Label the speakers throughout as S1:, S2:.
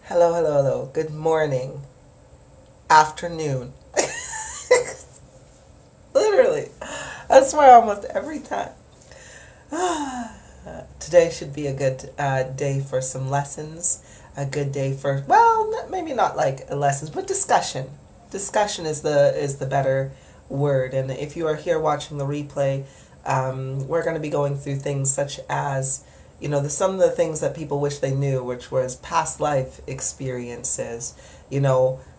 S1: Hello, hello, hello. Good morning, afternoon. Literally. I swear almost every time. Today should be a good day for some lessons. A good day for, well, maybe not like lessons, but discussion. Discussion is the better word. And if you are here watching the replay, we're going to be going through things such as, some of the things that people wish they knew, which was past life experiences,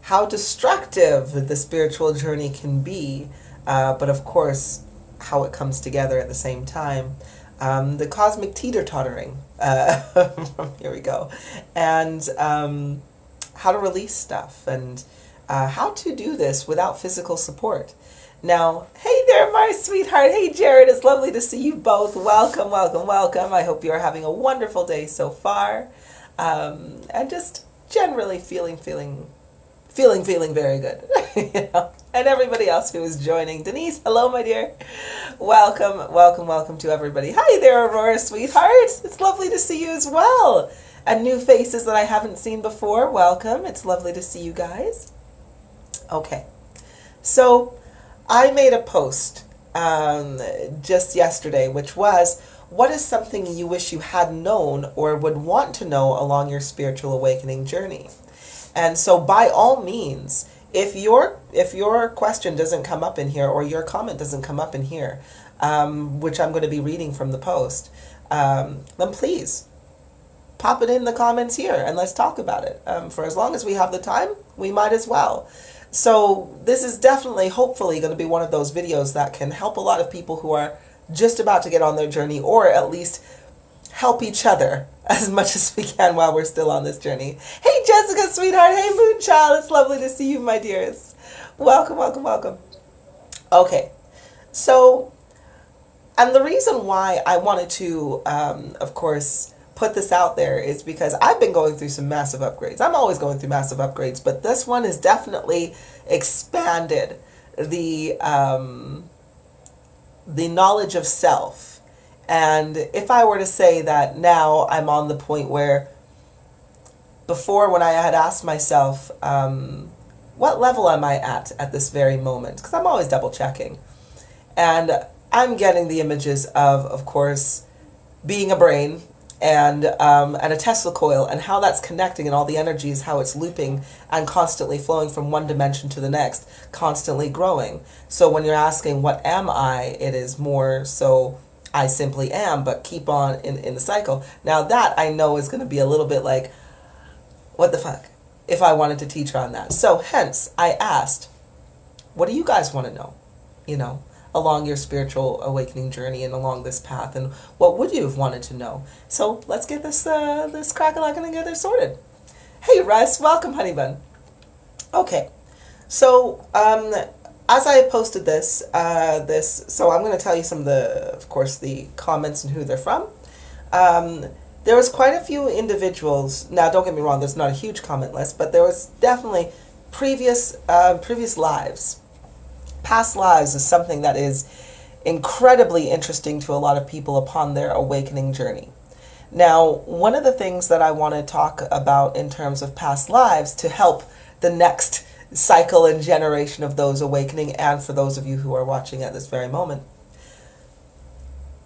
S1: how destructive the spiritual journey can be, but of course, how it comes together at the same time. The cosmic teeter-tottering, here we go, and how to release stuff, and how to do this without physical support. Now, hey there, my sweetheart. Hey, Jared. It's lovely to see you both. Welcome, welcome, welcome. I hope you are having a wonderful day so far, and just generally feeling very good. And everybody else who is joining. Denise, hello, my dear. Welcome, welcome, welcome to everybody. Hi there, Aurora, sweetheart. It's lovely to see you as well. And new faces that I haven't seen before. Welcome. It's lovely to see you guys. Okay, so I made a post just yesterday, which was, what is something you wish you had known or would want to know along your spiritual awakening journey? And so by all means, if your question doesn't come up in here or your comment doesn't come up in here, which I'm going to be reading from the post, then please pop it in the comments here and let's talk about it. For as long as we have the time, we might as well. So this is definitely, hopefully, going to be one of those videos that can help a lot of people who are just about to get on their journey, or at least help each other as much as we can while we're still on this journey. Hey, Jessica, sweetheart. Hey, Moonchild. It's lovely to see you, my dearest. Welcome, welcome, welcome. Okay, so, and the reason why I wanted to, of course, put this out there is because I've been going through some massive upgrades. I'm always going through massive upgrades, but this one has definitely expanded the knowledge of self. And if I were to say that now I'm on the point where before, when I had asked myself, what level am I at this very moment? Because I'm always double checking. And I'm getting the images of course, being a brain, and a Tesla coil, and how that's connecting, and all the energies, how it's looping and constantly flowing from one dimension to the next, constantly growing. So when you're asking, what am I? It is more so, I simply am, but keep on in the cycle. Now that I know is going to be a little bit like, what the fuck, if I wanted to teach on that. So hence, I asked, what do you guys want to know? Along your spiritual awakening journey and along this path, and what would you have wanted to know? So let's get this crack-a-lackin' together sorted. Hey Russ, welcome, honey bun. Okay, so as I posted this, so I'm going to tell you some of the comments and who they're from. There was quite a few individuals. Now, don't get me wrong, there's not a huge comment list, but there was definitely previous lives. Past lives is something that is incredibly interesting to a lot of people upon their awakening journey. Now, one of the things that I want to talk about in terms of past lives to help the next cycle and generation of those awakening, and for those of you who are watching at this very moment,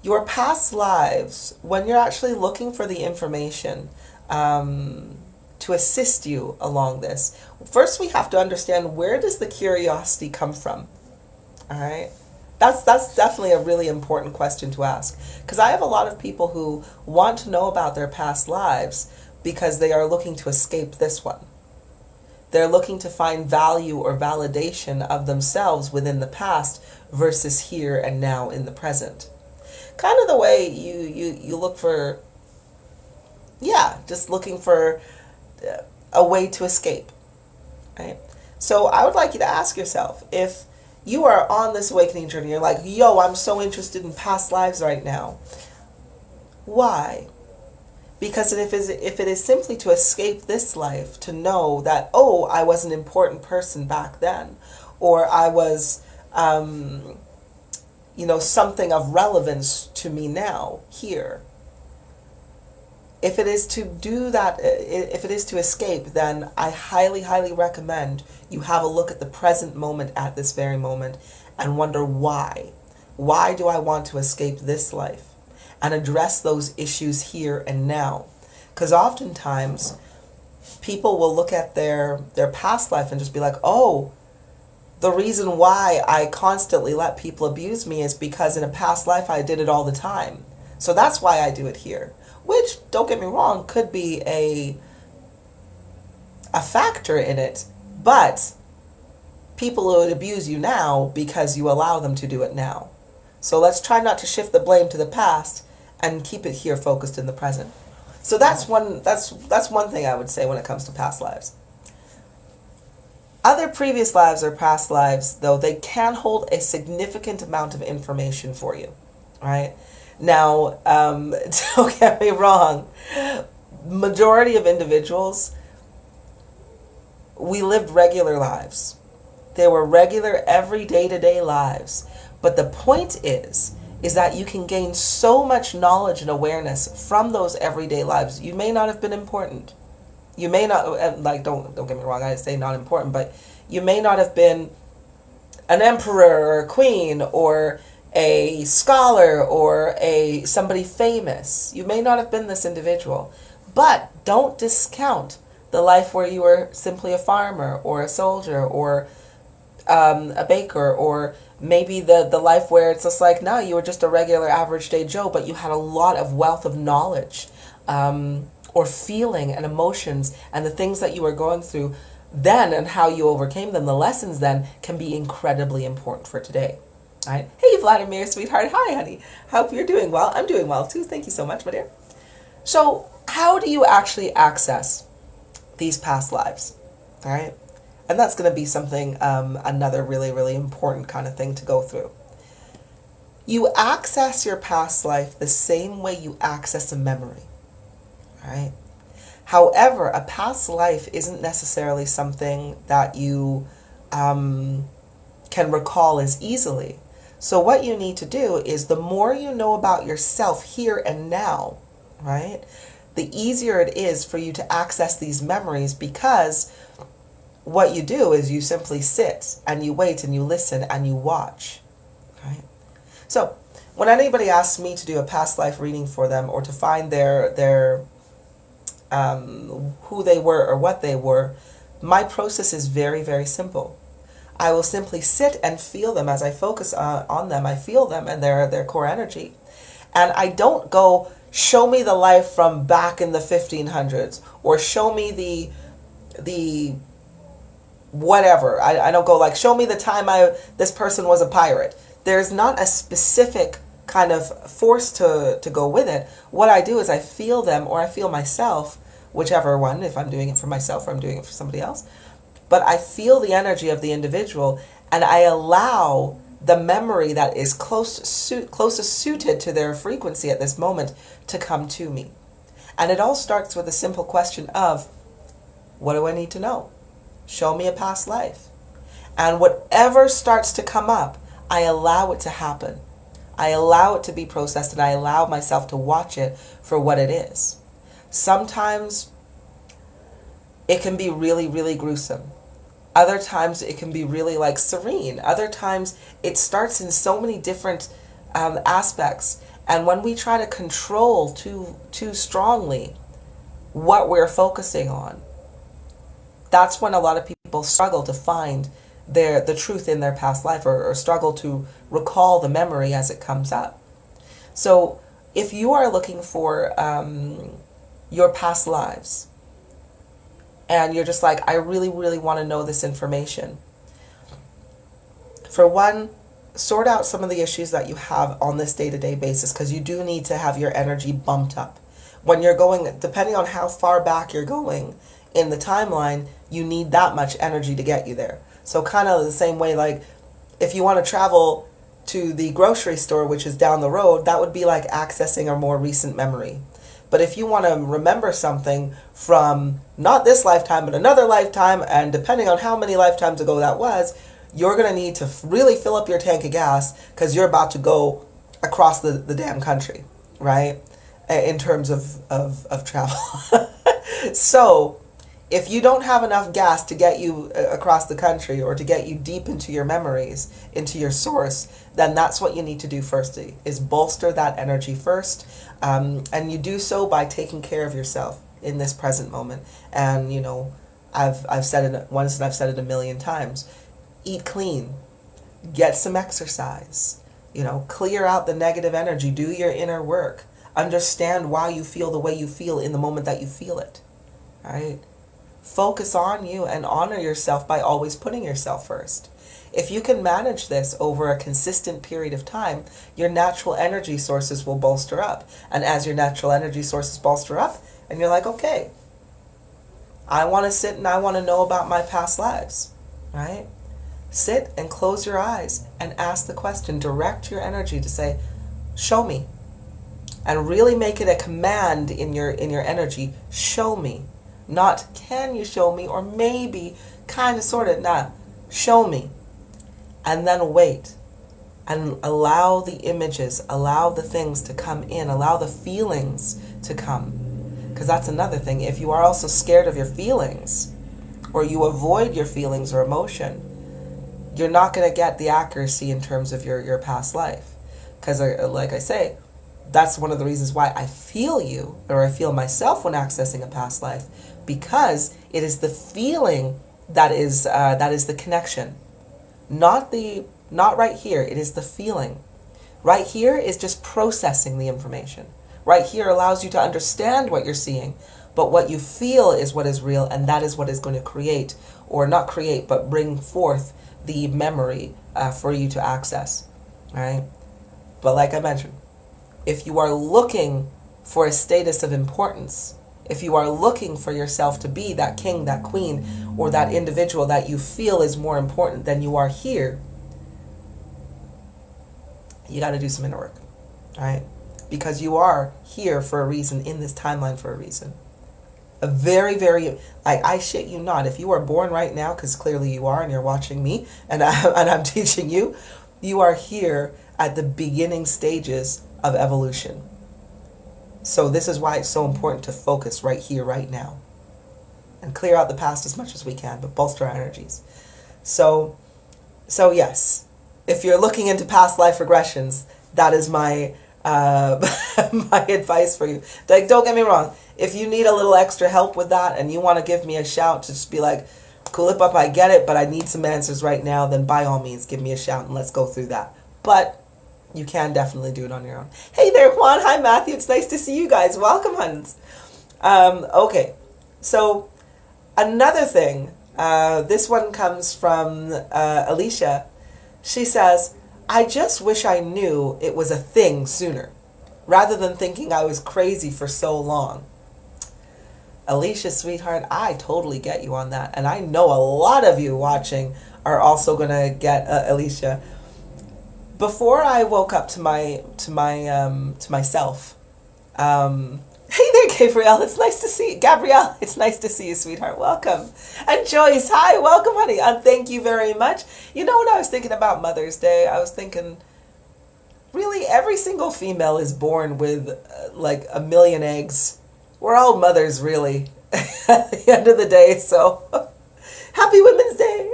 S1: your past lives, when you're actually looking for the information to assist you along this, first we have to understand, where does the curiosity come from? All right, that's definitely a really important question to ask, because I have a lot of people who want to know about their past lives because they are looking to escape this one. They're looking to find value or validation of themselves within the past versus here and now in the present. Kind of the way you look for, just looking for a way to escape, right? So I would like you to ask yourself, if you are on this awakening journey, you're like, yo, I'm so interested in past lives right now. Why? Because if it is simply to escape this life, to know that, oh, I was an important person back then, or I was, something of relevance to me now, here. if it is to do that, if it is to escape, then I highly, highly recommend you have a look at the present moment at this very moment and wonder why. Why do I want to escape this life? And address those issues here and now. Because oftentimes people will look at their past life and just be like, oh, the reason why I constantly let people abuse me is because in a past life I did it all the time. So that's why I do it here. Which, don't get me wrong, could be a factor in it. But people would abuse you now because you allow them to do it now. So let's try not to shift the blame to the past and keep it here focused in the present. So that's one thing I would say when it comes to past lives. Other previous lives or past lives, though, they can hold a significant amount of information for you, right? Now, don't get me wrong, majority of individuals, we lived regular lives. They were regular, every day-to-day lives. But the point is that you can gain so much knowledge and awareness from those everyday lives. You may not have been important. You may not, like, don't get me wrong, I say not important, but you may not have been an emperor or a queen or a scholar or somebody famous. You may not have been this individual, but don't discount the life where you were simply a farmer or a soldier or a baker, or maybe the life where it's just like, no, you were just a regular average day Joe, but you had a lot of wealth of knowledge, or feeling and emotions and the things that you were going through then and how you overcame them. The lessons then can be incredibly important for today. Right? Hey, Vladimir, sweetheart. Hi, honey. Hope you're doing well. I'm doing well too. Thank you so much, my dear. So how do you actually access these past lives? All right. And that's going to be something, another really, really important kind of thing to go through. You access your past life the same way you access a memory. Right? However, a past life isn't necessarily something that you can recall as easily. So what you need to do is, the more you know about yourself here and now, right, the easier it is for you to access these memories, because what you do is you simply sit and you wait and you listen and you watch. Right? So when anybody asks me to do a past life reading for them, or to find their who they were or what they were, my process is very, very simple. I will simply sit and feel them. As I focus on them, I feel them and their core energy. And I don't go, show me the life from back in the 1500s, or show me the whatever. I don't go like, show me the time this person was a pirate. There's not a specific kind of force to go with it. What I do is I feel them, or I feel myself, whichever one, if I'm doing it for myself or I'm doing it for somebody else. But I feel the energy of the individual, and I allow the memory that is closest suited to their frequency at this moment to come to me. And it all starts with a simple question of, what do I need to know? Show me a past life. And whatever starts to come up, I allow it to happen. I allow it to be processed, and I allow myself to watch it for what it is. Sometimes it can be really, really gruesome. Other times it can be really like serene. Other times it starts in so many different aspects. And when we try to control too strongly what we're focusing on, that's when a lot of people struggle to find the truth in their past life, or struggle to recall the memory as it comes up. So if you are looking for your past lives, and you're just like, I really, really want to know this information. For one, sort out some of the issues that you have on this day-to-day basis, because you do need to have your energy bumped up. When you're going, depending on how far back you're going in the timeline, you need that much energy to get you there. So kind of the same way, like if you want to travel to the grocery store, which is down the road, that would be like accessing a more recent memory. But if you want to remember something from not this lifetime, but another lifetime, and depending on how many lifetimes ago that was, you're going to need to really fill up your tank of gas, because you're about to go across the damn country, right? in terms of travel. So if you don't have enough gas to get you across the country or to get you deep into your memories, into your source, then that's what you need to do first, is bolster that energy first. And you do so by taking care of yourself in this present moment. And, you know, I've said it once and I've said it a million times. Eat clean. Get some exercise. You know, clear out the negative energy. Do your inner work. Understand why you feel the way you feel in the moment that you feel it. All right? Focus on you and honor yourself by always putting yourself first. If you can manage this over a consistent period of time, your natural energy sources will bolster up. And as your natural energy sources bolster up, and you're like, okay, I want to sit and I want to know about my past lives, right? Sit and close your eyes and ask the question. Direct your energy to say, show me. And really make it a command in your energy. Show me. Not can you show me, or maybe, kind of, sort of, not. Show me. And then wait. And allow the images, allow the things to come in, allow the feelings to come. Because that's another thing. If you are also scared of your feelings, or you avoid your feelings or emotion, you're not going to get the accuracy in terms of your past life. Because like I say, that's one of the reasons why I feel you, or I feel myself when accessing a past life, because it is the feeling that is the connection, not right here. It is the feeling. Right here is just processing the information. Right here allows you to understand what you're seeing, but what you feel is what is real, and that is what is going to create, or not create, but bring forth the memory for you to access. All right. But like I mentioned, if you are looking for a status of importance, if you are looking for yourself to be that king, that queen, or that individual that you feel is more important than you are here, you got to do some inner work, all right? Because you are here for a reason, in this timeline for a reason. A very, very, I shit you not, if you are born right now, because clearly you are and you're watching me and I'm teaching you, you are here at the beginning stages of evolution. So this is why it's so important to focus right here, right now. And clear out the past as much as we can, but bolster our energies. So yes, if you're looking into past life regressions, that is my my advice for you. Like, don't get me wrong. If you need a little extra help with that and you want to give me a shout to just be like, cool it up, I get it, but I need some answers right now, then by all means, give me a shout and let's go through that. But you can definitely do it on your own. Hey there, Juan. Hi, Matthew. It's nice to see you guys. Welcome, Huns. Okay, so another thing, this one comes from Alicia. She says, I just wish I knew it was a thing sooner, rather than thinking I was crazy for so long. Alicia, sweetheart, I totally get you on that. And I know a lot of you watching are also going to get Alicia. Before I woke up to myself, hey there, Gabrielle, it's nice to see you. Gabrielle, it's nice to see you, sweetheart. Welcome. And Joyce, hi, welcome, honey. Thank you very much. You know what I was thinking about Mother's Day? I was thinking, really, every single female is born with like a million eggs. We're all mothers, really, at the end of the day. So, happy Women's Day.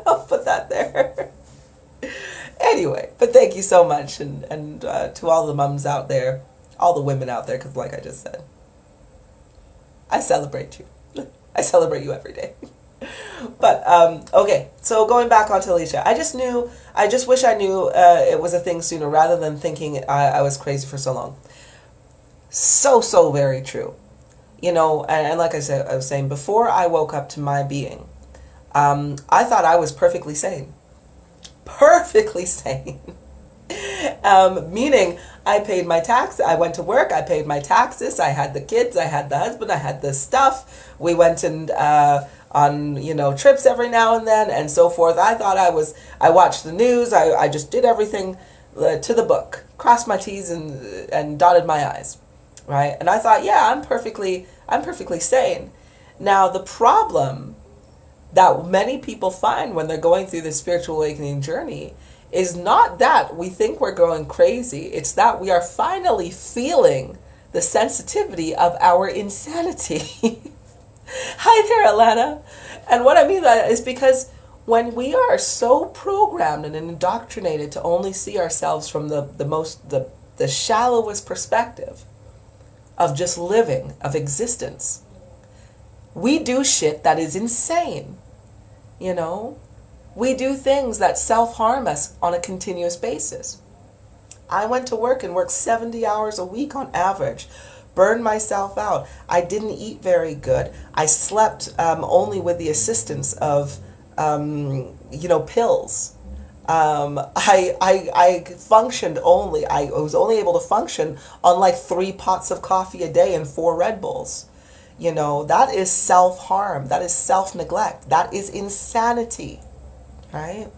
S1: I'll put that there. Anyway, but thank you so much, and to all the mums out there, all the women out there, because like I just said, I celebrate you. I celebrate you every day. But, okay, so going back onto Alicia, I just wish I knew it was a thing sooner, rather than thinking I was crazy for so long. So very true. You know, and like I said, I was saying, before I woke up to my being, I thought I was perfectly sane. Perfectly sane. Meaning I paid my tax, I went to work, I paid my taxes, I had the kids, I had the husband, I had the stuff. We went and on, you know, trips every now and then and so forth. I thought I watched the news, I just did everything to the book, crossed my T's and dotted my I's, right? And I thought, yeah, I'm perfectly sane. Now the problem that many people find when they're going through the spiritual awakening journey is not that we think we're going crazy. It's that we are finally feeling the sensitivity of our insanity. Hi there, Alana. And what I mean by that is because when we are so programmed and indoctrinated to only see ourselves from the shallowest perspective of just living, of existence, we do shit that is insane. You know? We do things that self-harm us on a continuous basis. I went to work and worked 70 hours a week on average. Burned myself out. I didn't eat very good. I slept only with the assistance of, pills. I functioned only. I was only able to function on like 3 pots of coffee a day and 4 Red Bulls. You know, that is self-harm. That is self-neglect. That is insanity. Right?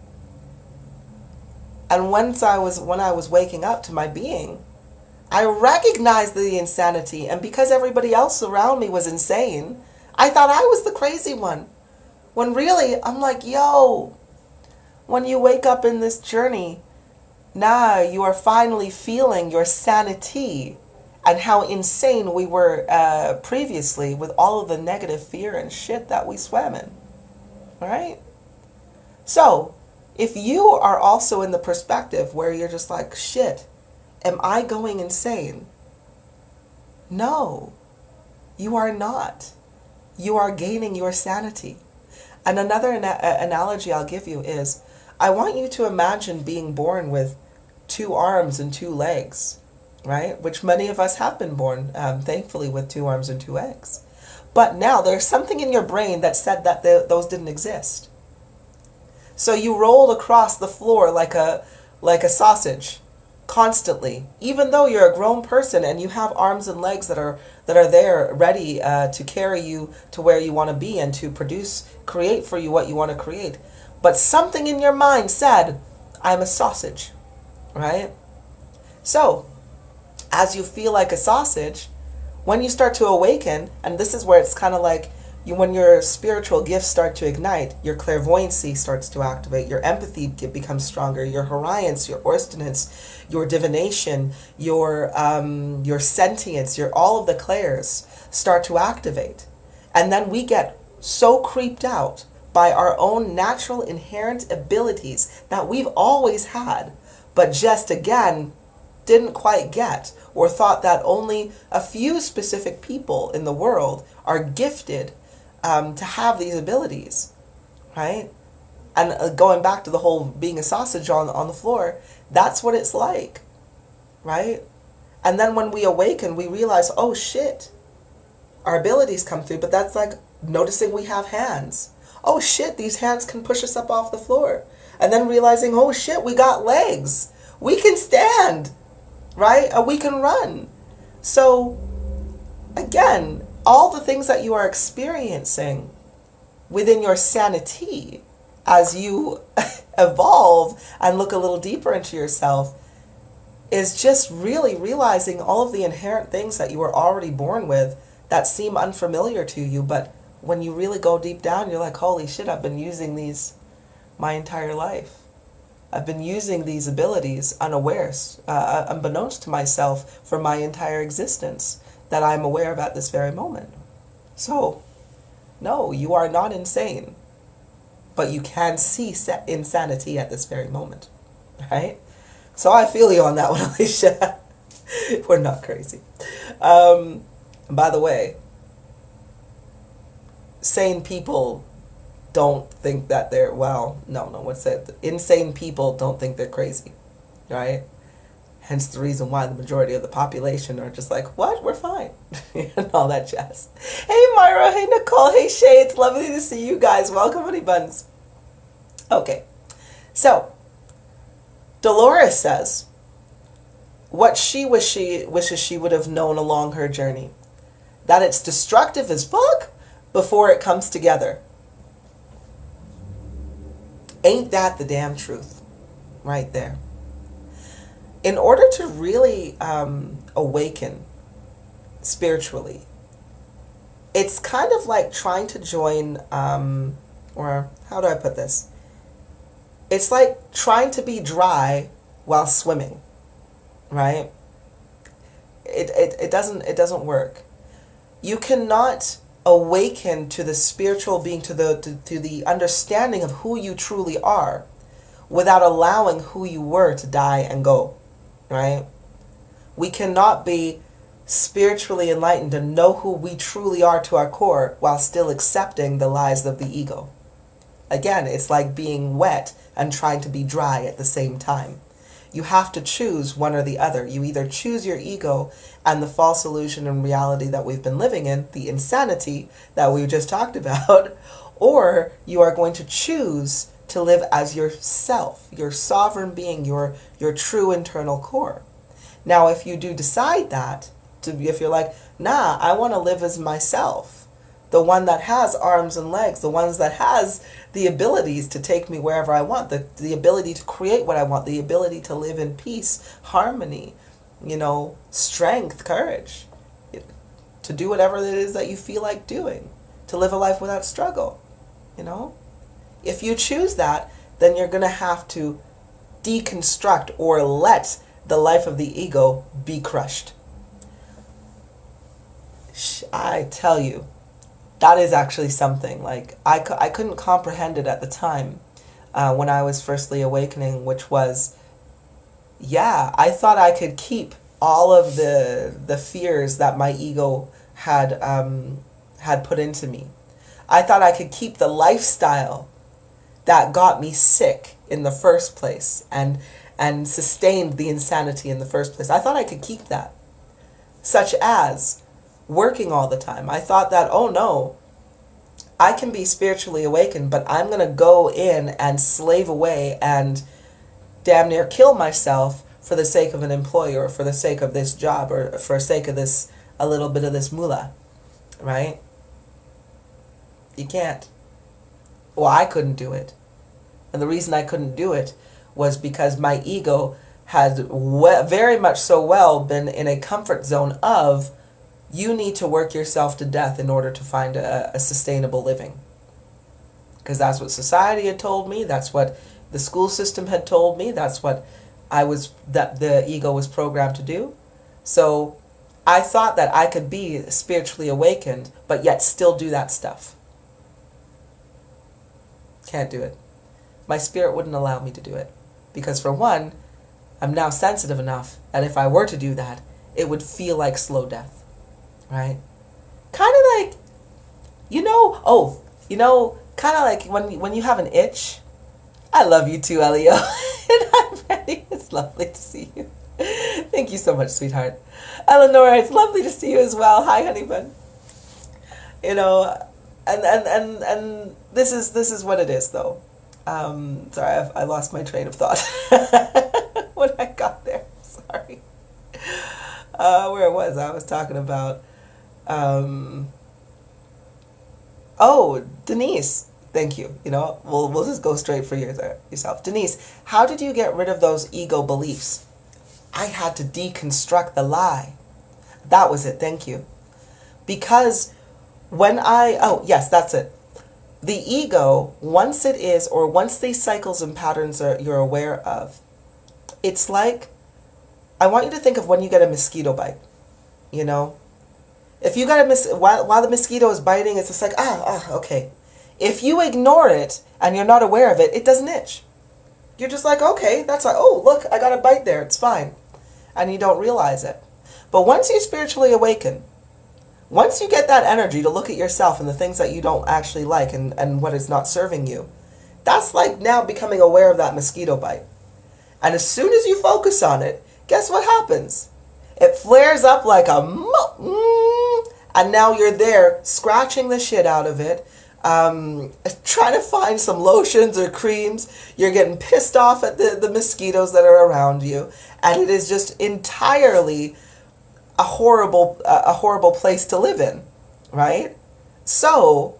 S1: And when I was waking up to my being, I recognized the insanity, and because everybody else around me was insane, I thought I was the crazy one. When really, I'm like, yo, when you wake up in this journey, now you are finally feeling your sanity and how insane we were previously with all of the negative fear and shit that we swam in. All right? So, if you are also in the perspective where you're just like, shit, am I going insane? No, you are not. You are gaining your sanity. And another analogy I'll give you is, I want you to imagine being born with 2 arms and 2 legs, right? Which many of us have been born, thankfully, with 2 arms and 2 legs. But now there's something in your brain that said that those didn't exist. So you rolled across the floor like a sausage constantly, even though you're a grown person and you have arms and legs that are there ready to carry you to where you want to be and to create for you what you want to create. But something in your mind said, I'm a sausage, right? So as you feel like a sausage, when you start to awaken, and this is where it's kind of like, when your spiritual gifts start to ignite, your clairvoyancy starts to activate, your empathy becomes stronger, your horiance, your orstinance, your divination, your sentience, all of the clairs start to activate. And then we get so creeped out by our own natural inherent abilities that we've always had, but just again, didn't quite get, or thought that only a few specific people in the world are gifted to have these abilities, right? And going back to the whole being a sausage on the floor, that's what it's like, right? And then when we awaken, we realize, oh shit, our abilities come through, but that's like noticing we have hands. Oh shit, these hands can push us up off the floor. And then realizing, oh shit, we got legs. We can stand, right? We can run. So again, all the things that you are experiencing within your sanity as you evolve and look a little deeper into yourself is just really realizing all of the inherent things that you were already born with that seem unfamiliar to you. But when you really go deep down, you're like, holy shit, I've been using these my entire life. I've been using these abilities unawares, unbeknownst to myself for my entire existence, that I'm aware of at this very moment. So, no, you are not insane, but you can see insanity at this very moment, right? So I feel you on that one, Alicia. We're not crazy. By the way, sane people don't think that they're, what's that? Insane people don't think they're crazy, right? Hence the reason why the majority of the population are just like, what? We're fine. And all that jazz. Hey, Myra. Hey, Nicole. Hey, Shay. It's lovely to see you guys. Welcome, honey buns. Okay. So, Dolores says, what she wishes she would have known along her journey. That it's destructive as fuck before it comes together. Ain't that the damn truth? Right there. In order to really awaken spiritually, it's kind of like trying to join, or how do I put this? It's like trying to be dry while swimming, right? It doesn't work. You cannot awaken to the spiritual being, to the understanding of who you truly are, without allowing who you were to die and go, right? We cannot be spiritually enlightened and know who we truly are to our core while still accepting the lies of the ego. Again, it's like being wet and trying to be dry at the same time. You have to choose one or the other. You either choose your ego and the false illusion and reality that we've been living in, the insanity that we just talked about, or you are going to choose to live as yourself, your sovereign being, your true internal core. Now, if you do decide that, if you're like, nah, I want to live as myself, the one that has arms and legs, the ones that has the abilities to take me wherever I want, the ability to create what I want, the ability to live in peace, harmony, strength, courage, to do whatever it is that you feel like doing, to live a life without struggle, If you choose that, then you're going to have to deconstruct or let the life of the ego be crushed. I tell you, that is actually something. Like, I couldn't comprehend it at the time when I was firstly awakening, which was, I thought I could keep all of the fears that my ego had put into me. I thought I could keep the lifestyle that got me sick in the first place and sustained the insanity in the first place. I thought I could keep that, such as working all the time. I thought that, oh no, I can be spiritually awakened, but I'm going to go in and slave away and damn near kill myself for the sake of an employer, or for the sake of this job, or for the sake of a little bit of this moolah, right? You can't. Well, I couldn't do it. And the reason I couldn't do it was because my ego had very much so well been in a comfort zone of, you need to work yourself to death in order to find a sustainable living. Because that's what society had told me. That's what the school system had told me. That's what that the ego was programmed to do. So I thought that I could be spiritually awakened, but yet still do that stuff. Can't do it. My spirit wouldn't allow me to do it. Because for one, I'm now sensitive enough that if I were to do that, it would feel like slow death. Right? Kind of like, kind of like when you have an itch. I love you too, Elio. And I'm ready. It's lovely to see you. Thank you so much, sweetheart. Eleanor, it's lovely to see you as well. Hi, honey bun. And this is what it is, though. Sorry, I lost my train of thought when I got there. Sorry. Where was I? I was talking about. Denise. Thank you. We'll just go straight for yourself. Denise, how did you get rid of those ego beliefs? I had to deconstruct the lie. That was it. Thank you. Because yes, that's it. The ego, once these cycles and patterns you're aware of, it's like, I want you to think of when you get a mosquito bite, If you got while the mosquito is biting, it's just like, okay. If you ignore it and you're not aware of it, it doesn't itch. You're just like, okay, that's like, oh, look, I got a bite there, it's fine. And you don't realize it. But once you spiritually awaken, once you get that energy to look at yourself and the things that you don't actually like and what is not serving you, that's like now becoming aware of that mosquito bite. And as soon as you focus on it, guess what happens? It flares up like and now you're there scratching the shit out of it, trying to find some lotions or creams. You're getting pissed off at the mosquitoes that are around you, and it is just entirely a horrible place to live in, right? So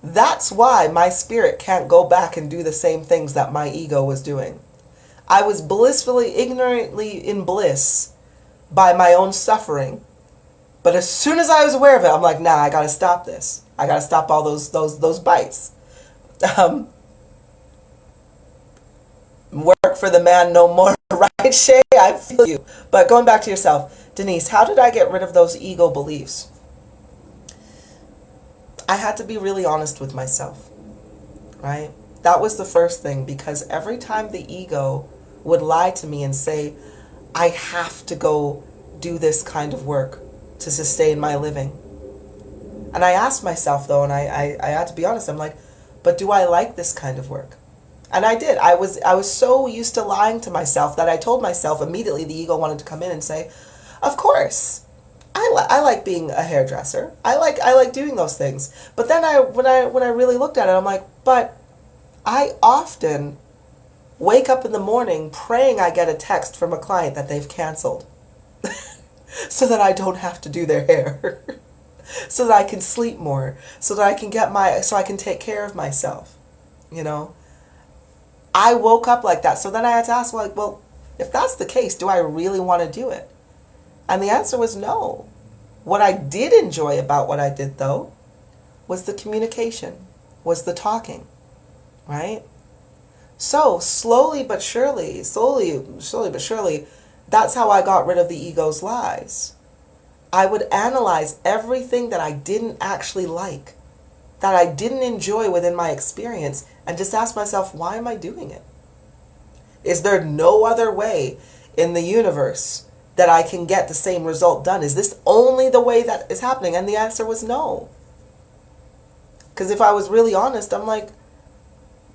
S1: that's why my spirit can't go back and do the same things that my ego was doing. I was blissfully, ignorantly in bliss by my own suffering. But as soon as I was aware of it, I'm like, nah, I gotta stop this. I gotta stop all those bites. Work for the man no more, right, Shay? I feel you. But going back to yourself, Denise, how did I get rid of those ego beliefs? I had to be really honest with myself, right? That was the first thing, because every time the ego would lie to me and say, I have to go do this kind of work to sustain my living. And I asked myself, though, and I had to be honest, I'm like, but do I like this kind of work? And I did. I was so used to lying to myself that I told myself immediately the ego wanted to come in and say, of course, I like being a hairdresser. I like doing those things. But then when I really looked at it, I'm like, but I often wake up in the morning praying I get a text from a client that they've canceled so that I don't have to do their hair, so that I can sleep more, so that I can so I can take care of myself, you know? I woke up like that. So then I had to ask, like, well, if that's the case, do I really want to do it? And the answer was no. What I did enjoy about what I did, though, was the communication, was the talking, right? So slowly but surely, that's how I got rid of the ego's lies. I would analyze everything that I didn't actually like, that I didn't enjoy within my experience, and just ask myself, why am I doing it? Is there no other way in the universe that I can get the same result done? Is this only the way that is happening? And the answer was no. Because if I was really honest, I'm like,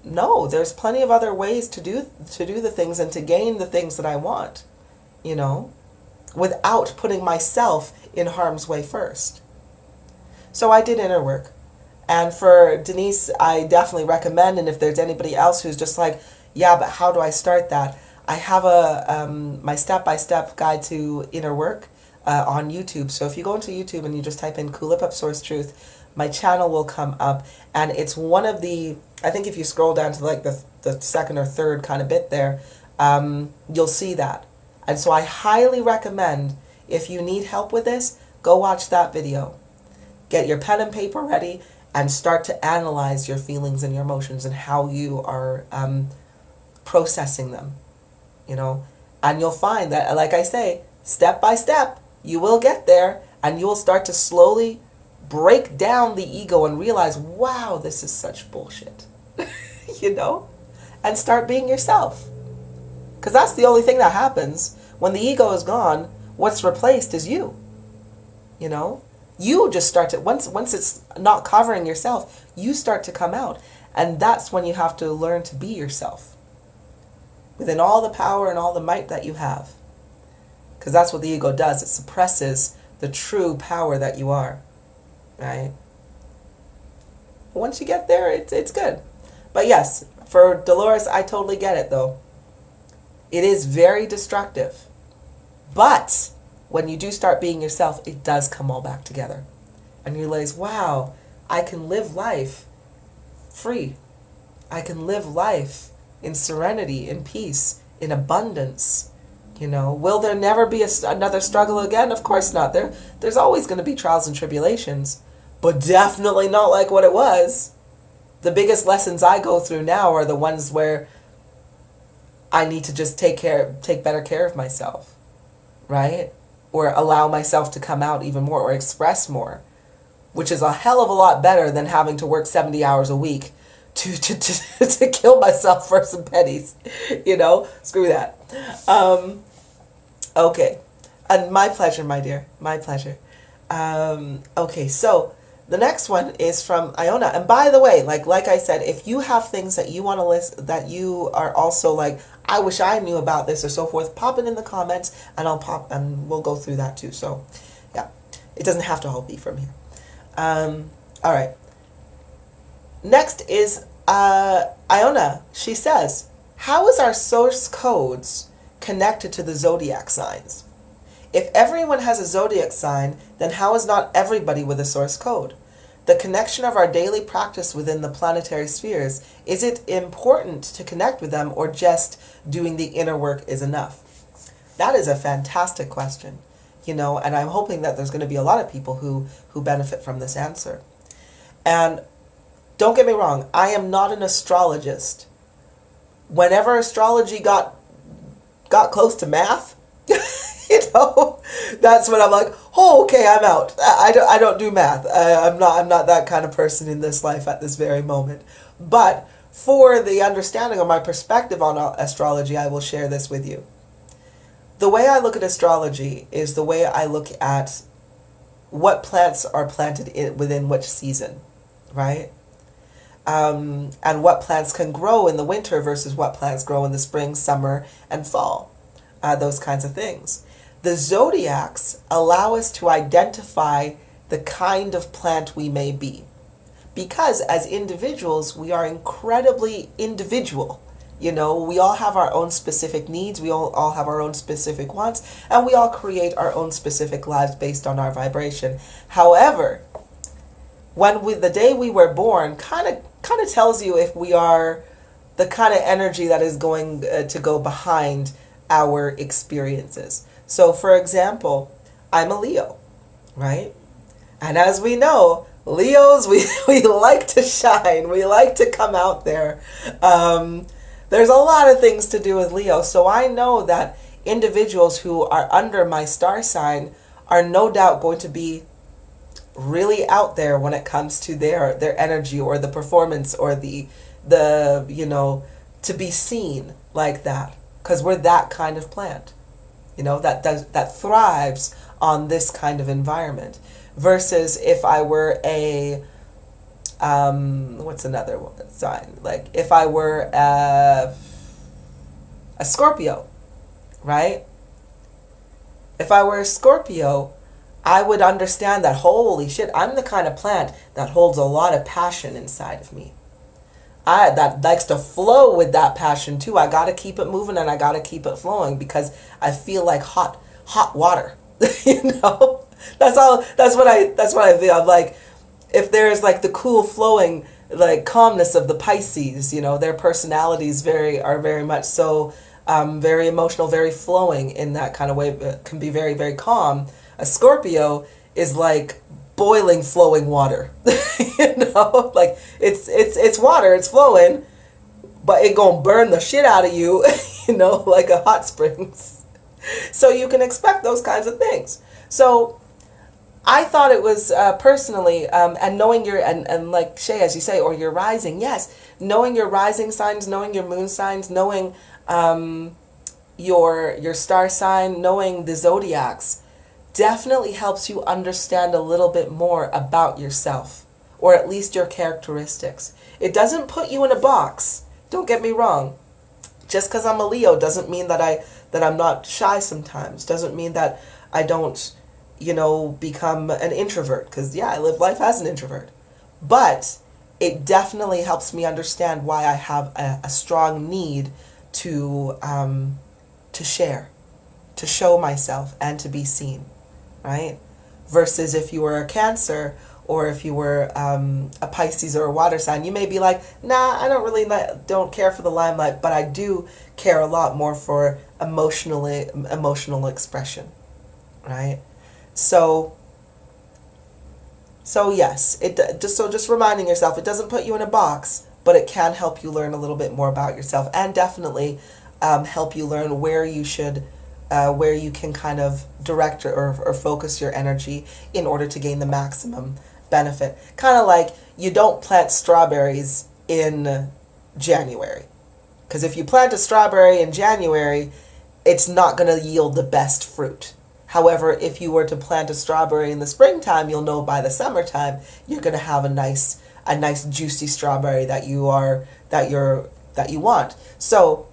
S1: no, there's plenty of other ways to do the things and to gain the things that I want, you know, without putting myself in harm's way first. So I did inner work. And for Denise, I definitely recommend, and if there's anybody else who's just like, yeah, but how do I start that? I have my step-by-step guide to inner work on YouTube. So if you go into YouTube and you just type in Cool Up Source Truth, my channel will come up. And it's one of the, I think if you scroll down to like the second or third kind of bit there, you'll see that. And so I highly recommend, if you need help with this, go watch that video. Get your pen and paper ready and start to analyze your feelings and your emotions and how you are processing them, you know. And you'll find that, like I say, step by step, you will get there, and you will start to slowly break down the ego and realize, wow, this is such bullshit, you know, and start being yourself. Because that's the only thing that happens. When the ego is gone, what's replaced is you, you know. You just start to, once it's not covering yourself, you start to come out. And that's when you have to learn to be yourself, within all the power and all the might that you have. Because that's what the ego does. It suppresses the true power that you are, right? Once you get there, it's good. But yes, for Dolores, I totally get it, though. It is very destructive. But when you do start being yourself, it does come all back together. And you realize, wow, I can live life free. I can live life in serenity, in peace, in abundance. You know, will there never be another struggle again? Of course not. There's always going to be trials and tribulations, but definitely not like what it was. The biggest lessons I go through now are the ones where I need to just take better care of myself, right? Or allow myself to come out even more or express more, which is a hell of a lot better than having to work 70 hours a week to kill myself for some pennies, you know? Screw that. Okay. And my pleasure, my dear. My pleasure. Okay, so the next one is from Iona. And by the way, like I said, if you have things that you want to list, that you are also like, I wish I knew about this or so forth, pop it in the comments and we'll go through that too. So yeah, it doesn't have to all be from here. All right. Next is Iona. She says, how is our source codes connected to the zodiac signs? If everyone has a zodiac sign, then how is not everybody with a source code? The connection of our daily practice within the planetary spheres, is it important to connect with them, or just doing the inner work is enough? That is a fantastic question, you know, and I'm hoping that there's going to be a lot of people who benefit from this answer. And don't get me wrong, I am not an astrologist, whenever astrology got close to math, that's when I'm like, oh, okay, I'm out. I don't do math. I'm not that kind of person in this life at this very moment. But for the understanding of my perspective on astrology, I will share this with you. The way I look at astrology is the way I look at what plants are planted within which season, right? And what plants can grow in the winter versus what plants grow in the spring, summer, and fall. Those kinds of things. The zodiacs allow us to identify the kind of plant we may be. Because as individuals, we are incredibly individual. We all have our own specific needs, we all have our own specific wants, and we all create our own specific lives based on our vibration. However, the day we were born kind of tells you if we are the kind of energy that is going to go behind our experiences. So for example, I'm a Leo, right? And as we know, Leos, we like to shine. We like to come out there. There's a lot of things to do with Leo. So I know that individuals who are under my star sign are no doubt going to be really out there when it comes to their energy or the performance or the to be seen like that. Because we're that kind of plant, that thrives on this kind of environment. Versus if I were what's another sign? Like if I were a Scorpio, right? If I were a Scorpio, I would understand that, holy shit, I'm the kind of plant that holds a lot of passion inside of me. That likes to flow with that passion too. I got to keep it moving and I got to keep it flowing because I feel like hot water. That's what I feel. I'm like, if there's like the cool flowing like calmness of the Pisces, their personalities are very much so very emotional, very flowing in that kind of way, can be very, very calm. A Scorpio is like boiling, flowing water. Like it's water, it's flowing, but it gonna burn the shit out of you, like a hot springs. So you can expect those kinds of things. So I thought it was personally, and knowing your, and like Shay, as you say, or your rising, yes, knowing your rising signs, knowing your moon signs, knowing your star sign, knowing the zodiacs, definitely helps you understand a little bit more about yourself, or at least your characteristics. It doesn't put you in a box. Don't get me wrong. Just because I'm a Leo doesn't mean that I'm not shy sometimes. Doesn't mean that I don't, become an introvert. Because yeah, I live life as an introvert. But it definitely helps me understand why I have a strong need to share, to show myself, and to be seen. Right? Versus if you were a Cancer, or if you were a Pisces or a water sign, you may be like, nah, I don't care for the limelight, but I do care a lot more for emotional expression, right? So yes, just reminding yourself, it doesn't put you in a box, but it can help you learn a little bit more about yourself, and definitely help you learn where you can kind of direct or focus your energy in order to gain the maximum benefit. Kind of like you don't plant strawberries in January. Because if you plant a strawberry in January, it's not going to yield the best fruit. However, if you were to plant a strawberry in the springtime, you'll know by the summertime you're going to have a nice juicy strawberry that you want. So,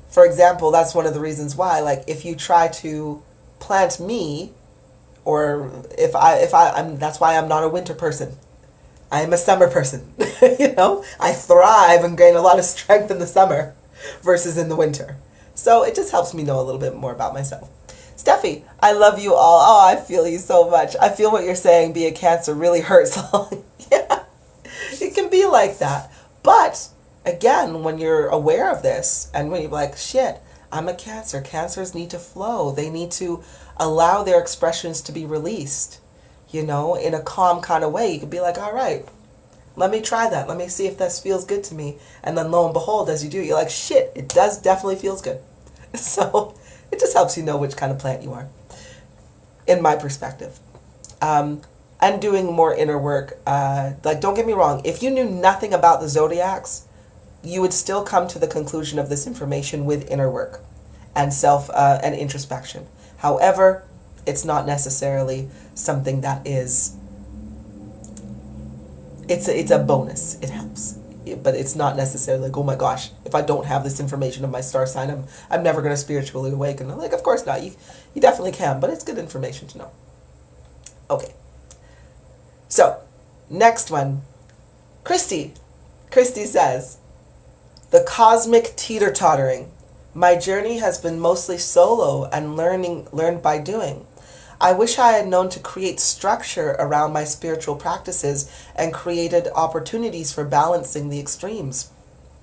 S1: for example, that's one of the reasons why, like, if you try to plant me, or that's why I'm not a winter person. I am a summer person. I thrive and gain a lot of strength in the summer versus in the winter. So it just helps me know a little bit more about myself. Steffi, I love you all. Oh, I feel you so much. I feel what you're saying. Be a Cancer really hurts. Yeah, it can be like that. But again, when you're aware of this, and when you're like, shit, I'm a Cancer. Cancers need to flow. They need to allow their expressions to be released, in a calm kind of way. You could be like, all right, let me try that. Let me see if this feels good to me. And then lo and behold, as you do, you're like, shit, it does definitely feels good. So it just helps you know which kind of plant you are, in my perspective. And doing more inner work. Like, don't get me wrong. If you knew nothing about the zodiacs, you would still come to the conclusion of this information with inner work and and introspection. However, it's not necessarily something that is, it's a bonus. It helps. But it's not necessarily like, oh my gosh, if I don't have this information of my star sign, I'm never going to spiritually awaken. Like, of course not. You definitely can, but it's good information to know. Okay. So, next one. Christy. Christy says, the cosmic teeter-tottering. My journey has been mostly solo and learned by doing. I wish I had known to create structure around my spiritual practices and created opportunities for balancing the extremes.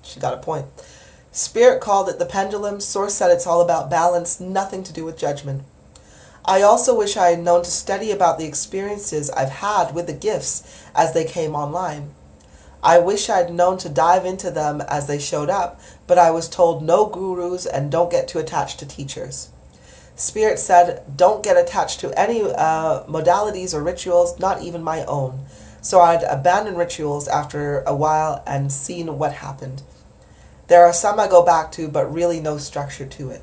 S1: She got a point. Spirit called it the pendulum. Source said it's all about balance, nothing to do with judgment. I also wish I had known to study about the experiences I've had with the gifts as they came online. I wish I'd known to dive into them as they showed up, but I was told no gurus and don't get too attached to teachers. Spirit said, don't get attached to any modalities or rituals, not even my own. So I'd abandoned rituals after a while and seen what happened. There are some I go back to, but really no structure to it.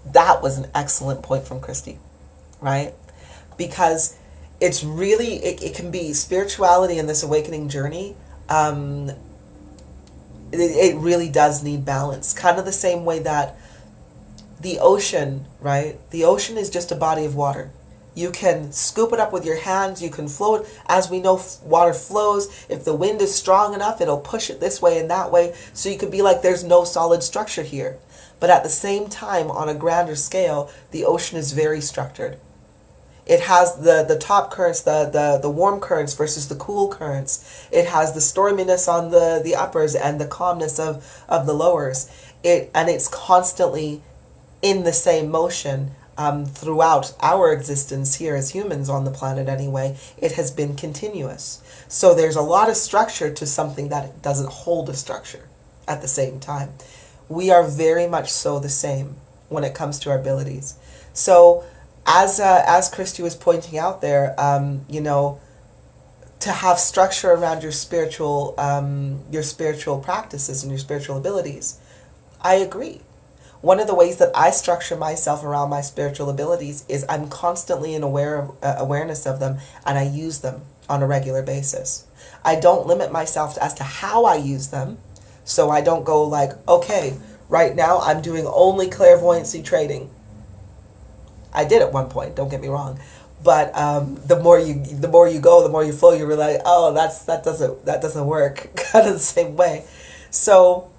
S1: That was an excellent point from Christy, right? Because it's really, it can be spirituality in this awakening journey. It really does need balance. Kind of the same way that the ocean, right? The ocean is just a body of water. You can scoop it up with your hands. You can flow it. As we know, water flows. If the wind is strong enough, it'll push it this way and that way. So you could be like, there's no solid structure here. But at the same time, on a grander scale, the ocean is very structured. It has the top currents, the warm currents versus the cool currents. It has the storminess on the uppers and the calmness of the lowers. And it's constantly in the same motion throughout our existence here as humans on the planet anyway. It has been continuous. So there's a lot of structure to something that doesn't hold a structure at the same time. We are very much so the same when it comes to our abilities. So as Christy was pointing out there, to have structure around your spiritual practices and your spiritual abilities, I agree. One of the ways that I structure myself around my spiritual abilities is I'm constantly in awareness of them, and I use them on a regular basis. I don't limit myself as to how I use them. So I don't go like, okay, right now I'm doing only clairvoyancy trading. I did at one point, don't get me wrong. But the more you go, the more you flow, you realize, oh, that doesn't work kind of the same way. So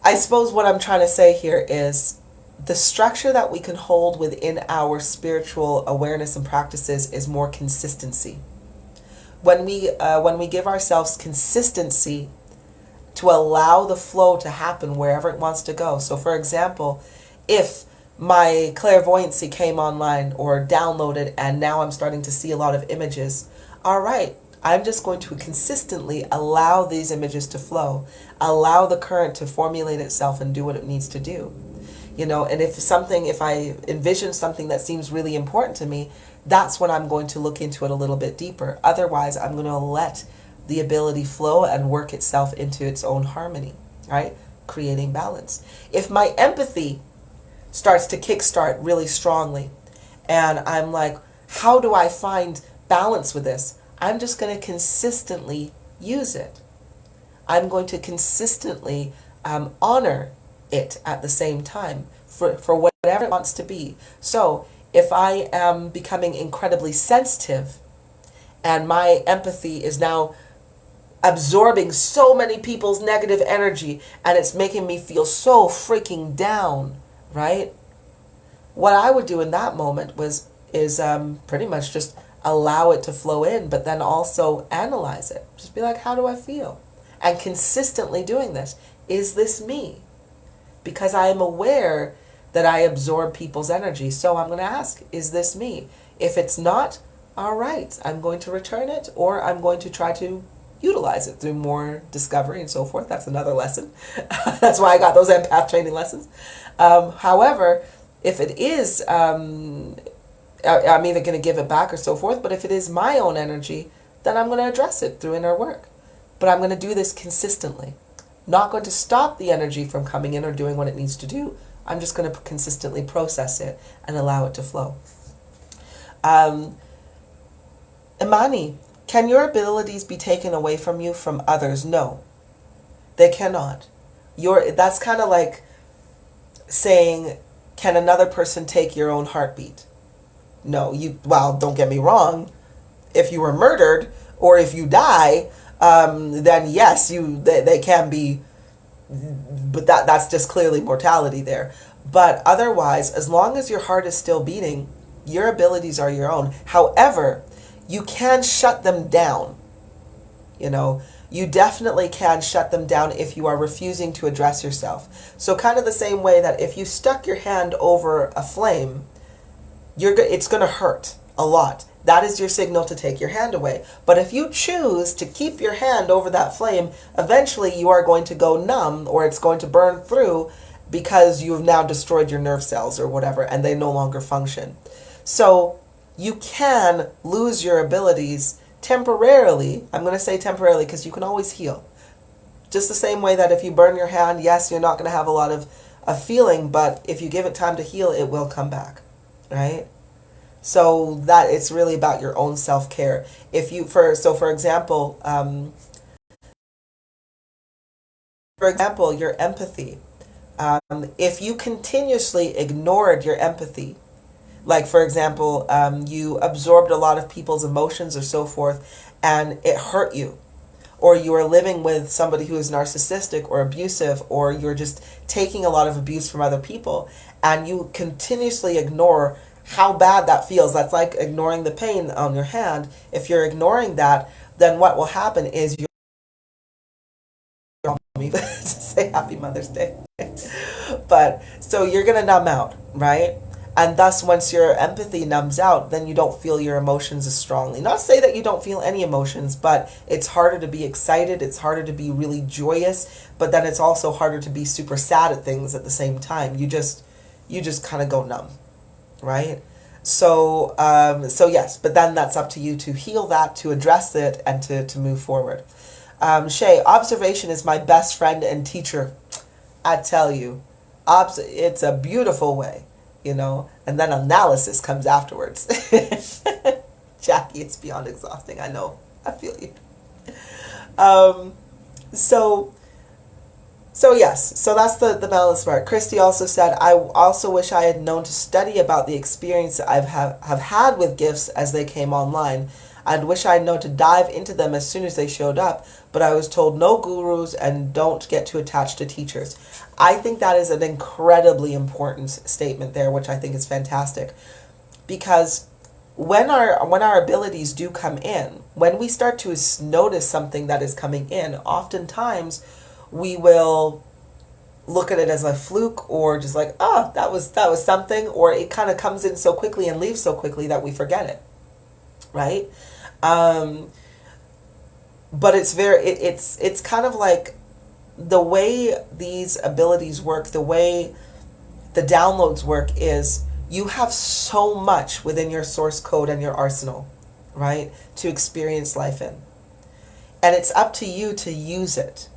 S1: I suppose what I'm trying to say here is the structure that we can hold within our spiritual awareness and practices is more consistency. When we give ourselves consistency to allow the flow to happen wherever it wants to go. So for example, if my clairvoyancy came online or downloaded and now I'm starting to see a lot of images, all right, I'm just going to consistently allow these images to flow, allow the current to formulate itself and do what it needs to do. And if I envision something that seems really important to me, that's when I'm going to look into it a little bit deeper. Otherwise, I'm going to let the ability flow and work itself into its own harmony, right? Creating balance. If my empathy starts to kickstart really strongly and I'm like, how do I find balance with this? I'm just going to consistently use it. I'm going to consistently honor it at the same time for whatever it wants to be. So if I am becoming incredibly sensitive and my empathy is now absorbing so many people's negative energy and it's making me feel so freaking down, right? What I would do in that moment is pretty much just allow it to flow in, but then also analyze it. Just be like, how do I feel? And consistently doing this. Is this me? Because I am aware that I absorb people's energy. So I'm going to ask, is this me? If it's not, all right, I'm going to return it, or I'm going to try to utilize it through more discovery and so forth. That's another lesson. That's why I got those empath training lessons. However, if it is, I'm either going to give it back or so forth, but if it is my own energy, then I'm going to address it through inner work. But I'm going to do this consistently. Not going to stop the energy from coming in or doing what it needs to do. I'm just going to consistently process it and allow it to flow. Imani, can your abilities be taken away from you from others? No, they cannot. That's kind of like saying, can another person take your own heartbeat? No, well, don't get me wrong. If you were murdered or if you die, then yes, they can be, but that's just clearly mortality there. But otherwise, as long as your heart is still beating, your abilities are your own. However, you can shut them down. You definitely can shut them down if you are refusing to address yourself. So kind of the same way that if you stuck your hand over a flame, it's going to hurt a lot. That is your signal to take your hand away. But if you choose to keep your hand over that flame, eventually you are going to go numb, or it's going to burn through because you have now destroyed your nerve cells or whatever, and they no longer function. So you can lose your abilities temporarily. I'm going to say temporarily because you can always heal. Just the same way that if you burn your hand, yes, you're not going to have a lot of feeling, but if you give it time to heal, it will come back, right? So that it's really about your own self-care. For example, your empathy. If you continuously ignored your empathy, like for example, you absorbed a lot of people's emotions or so forth, and it hurt you, or you are living with somebody who is narcissistic or abusive, or you're just taking a lot of abuse from other people, and you continuously ignore how bad that feels. That's like ignoring the pain on your hand. If you're ignoring that, then what will happen is you're to say Happy Mother's Day. But so you're gonna numb out, right? And thus, once your empathy numbs out, then you don't feel your emotions as strongly. Not to say that you don't feel any emotions, but it's harder to be excited. It's harder to be really joyous, but then it's also harder to be super sad at things at the same time. You just kind of go numb, right? So yes, but then that's up to you to heal that, to address it, and to move forward. Shay, observation is my best friend and teacher. I tell you, it's a beautiful way, and then analysis comes afterwards. Jackie, it's beyond exhausting. I know. I feel you. So yes, so that's the balance part. Christy also said, I also wish I had known to study about the experience I've have had with gifts as they came online. I'd wish I'd known to dive into them as soon as they showed up, but I was told no gurus and don't get too attached to teachers. I think that is an incredibly important statement there, which I think is fantastic. Because when our abilities do come in, when we start to notice something that is coming in, oftentimes we will look at it as a fluke, or just like, oh, that was something, or it kind of comes in so quickly and leaves so quickly that we forget it, right? But it's kind of like the way these abilities work, the way the downloads work is you have so much within your source code and your arsenal, right, to experience life in. And it's up to you to use it.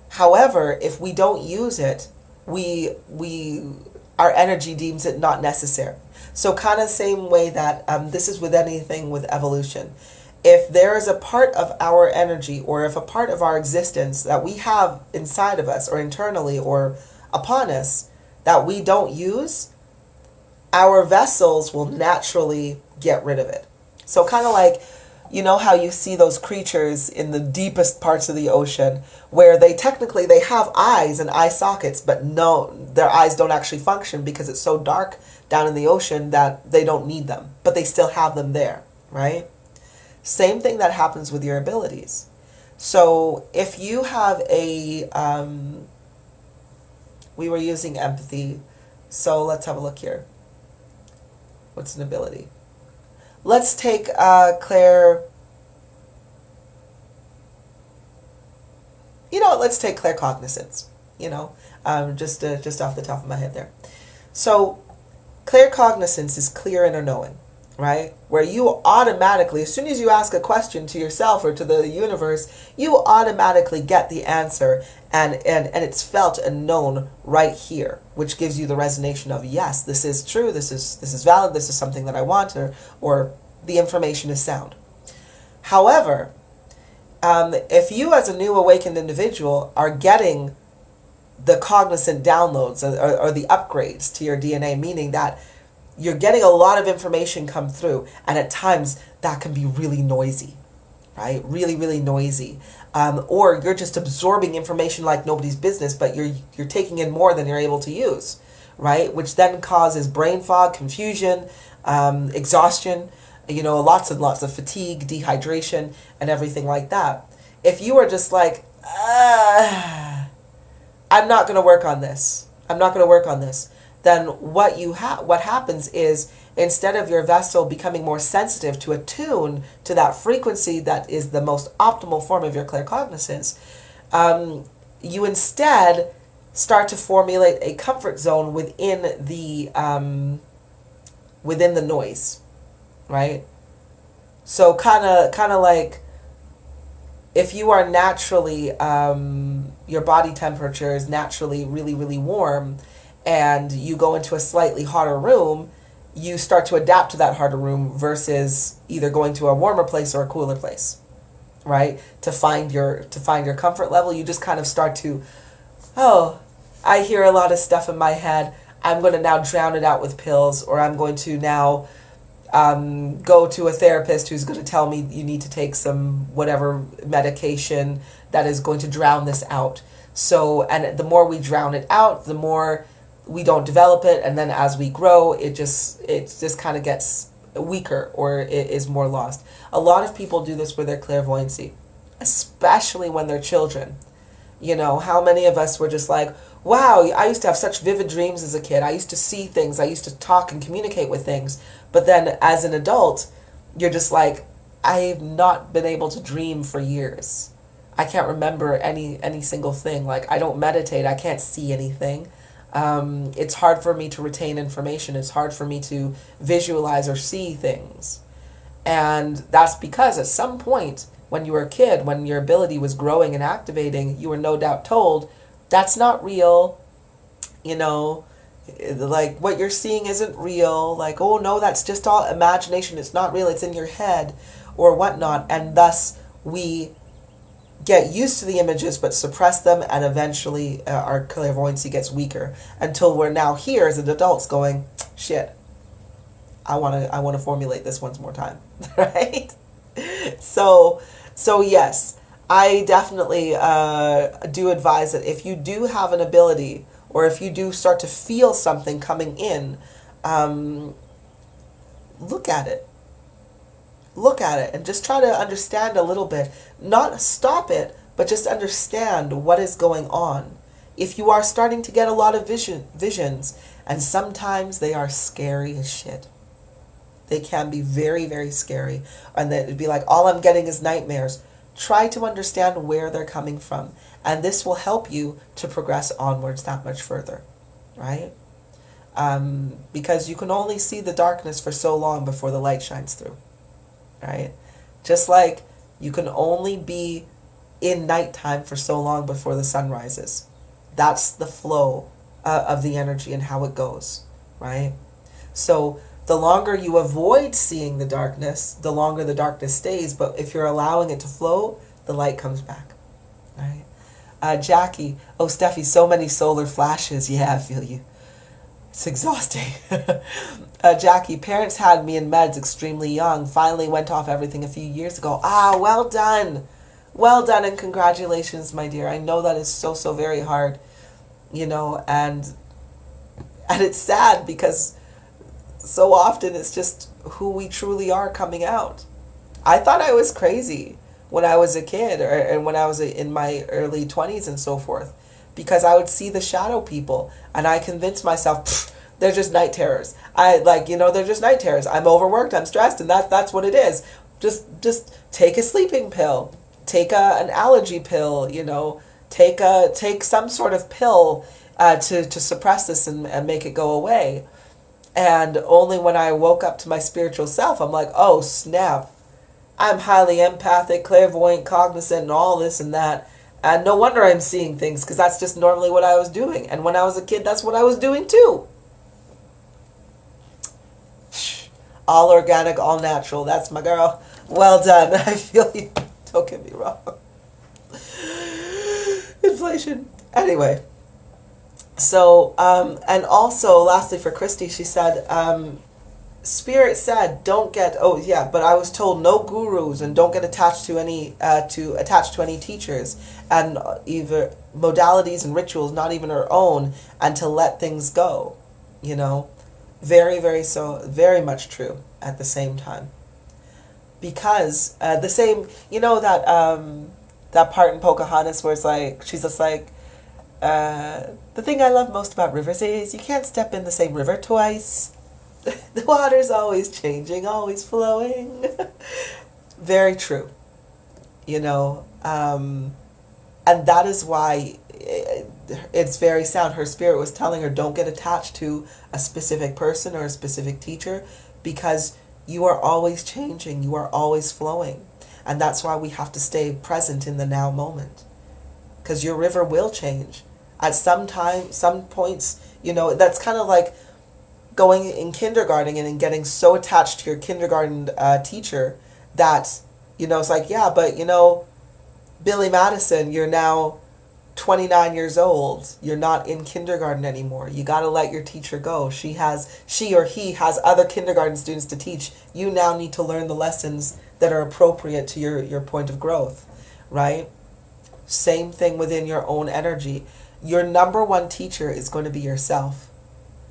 S1: However, if we don't use it, our energy deems it not necessary. So kind of same way that this is with anything with evolution. If there is a part of our energy, or if a part of our existence that we have inside of us or internally or upon us that we don't use, our vessels will naturally get rid of it. So kind of like, how you see those creatures in the deepest parts of the ocean where they have eyes and eye sockets, but no, their eyes don't actually function because it's so dark down in the ocean that they don't need them, but they still have them there, right? Same thing that happens with your abilities. So if you have we were using empathy, so let's have a look here. What's an ability? let's take Claire. You know what? Let's take claircognizance. You know, just off the top of my head there. So, claircognizance is clear inner knowing, right? Where you automatically, as soon as you ask a question to yourself or to the universe, you automatically get the answer, and it's felt and known right here, which gives you the resonation of, yes, this is true, this is valid, this is something that I want, or the information is sound. However, if you as a new awakened individual are getting the cognizant downloads or the upgrades to your DNA, meaning that you're getting a lot of information come through, and at times that can be really noisy, right? Really, really noisy. Or you're just absorbing information like nobody's business, but you're taking in more than you're able to use, right? Which then causes brain fog, confusion, exhaustion, lots and lots of fatigue, dehydration, and everything like that. If you are just like, I'm not going to work on this, then what happens is, instead of your vessel becoming more sensitive to attune to that frequency that is the most optimal form of your claircognizance, you instead start to formulate a comfort zone within the noise, right? So kind of like, if you are naturally, your body temperature is naturally really, really warm, and you go into a slightly hotter room, you start to adapt to that harder room versus either going to a warmer place or a cooler place, right? To find your comfort level, you just kind of start to, I hear a lot of stuff in my head. I'm going to now drown it out with pills, or I'm going to now go to a therapist who's going to tell me you need to take some whatever medication that is going to drown this out. So, and the more we drown it out, the more we don't develop it, and then as we grow, it just kind of gets weaker, or it is more lost. A lot of people do this with their clairvoyancy, especially when they're children. How many of us were just like, wow, I used to have such vivid dreams as a kid. I used to see things. I used to talk and communicate with things. But then as an adult, you're just like, I've not been able to dream for years. I can't remember any single thing. Like, I don't meditate. I can't see anything. It's hard for me to retain information. It's hard for me to visualize or see things. And that's because at some point when you were a kid, when your ability was growing and activating, you were no doubt told, that's not real. Like, what you're seeing isn't real. Like, oh no, that's just all imagination. It's not real. It's in your head or whatnot. And thus we get used to the images but suppress them, and eventually our clairvoyancy gets weaker until we're now here as adults going, shit, I want to formulate this once more time. Right? So yes, I definitely do advise that if you do have an ability, or if you do start to feel something coming in, look at it and just try to understand a little bit. Not stop it, but just understand what is going on. If you are starting to get a lot of visions, and sometimes they are scary as shit. They can be very, very scary. And then it'd be like, all I'm getting is nightmares. Try to understand where they're coming from. And this will help you to progress onwards that much further, right? Because you can only see the darkness for so long before the light shines through, right? Just like you can only be in nighttime for so long before the sun rises. That's the flow of the energy and how it goes, right? So the longer you avoid seeing the darkness, the longer the darkness stays. But if you're allowing it to flow, the light comes back, right? Jackie, oh, Steffi, so many solar flashes. Yeah, I feel you. It's exhausting. Jackie, parents had me in meds extremely young. Finally went off everything a few years ago. Ah, well done. Well done, and congratulations, my dear. I know that is so, so very hard, and it's sad because so often it's just who we truly are coming out. I thought I was crazy when I was a kid, and when I was in my early 20s and so forth, because I would see the shadow people and I convinced myself, They're just night terrors. They're just night terrors. I'm overworked, I'm stressed, and that's what it is. Just take a sleeping pill. Take an allergy pill, take some sort of pill to suppress this and make it go away. And only when I woke up to my spiritual self, I'm like, oh, snap. I'm highly empathic, clairvoyant, cognizant, and all this and that. And no wonder I'm seeing things, because that's just normally what I was doing. And when I was a kid, that's what I was doing too. All organic, all natural. That's my girl. Well done. I feel you. Don't get me wrong. Inflation. Anyway. So, and also, lastly for Christy, she said, Spirit said, but I was told no gurus and don't get attached to any teachers, and either modalities and rituals, not even our own, and to let things go, very, very much true at the same time. Because the same, that part in Pocahontas where it's like, she's just like, the thing I love most about rivers is you can't step in the same river twice. The water's always changing, always flowing. Very true. And that is why it's very sound. Her spirit was telling her, don't get attached to a specific person or a specific teacher, because you are always changing, you are always flowing. And that's why we have to stay present in the now moment. Because your river will change. At some points, that's kind of like going in kindergarten and getting so attached to your kindergarten teacher that, it's like, yeah, but, Billy Madison, you're now 29 years old. You're not in kindergarten anymore. You got to let your teacher go. She or he has other kindergarten students to teach. You now need to learn the lessons that are appropriate to your point of growth, right? Same thing within your own energy. Your number one teacher is going to be yourself,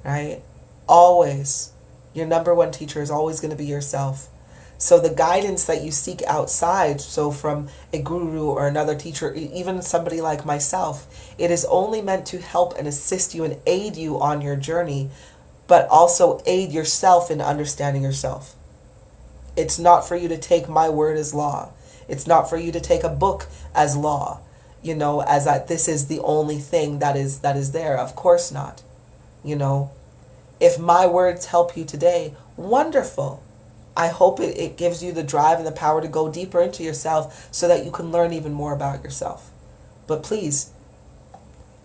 S1: right? Always. Your number one teacher is always going to be yourself. So the guidance that you seek outside, so from a guru or another teacher, even somebody like myself, it is only meant to help and assist you and aid you on your journey, but also aid yourself in understanding yourself. It's not for you to take my word as law. It's not for you to take a book as law, as that this is the only thing that is there. Of course not. If my words help you today, wonderful. I hope it gives you the drive and the power to go deeper into yourself so that you can learn even more about yourself. But please,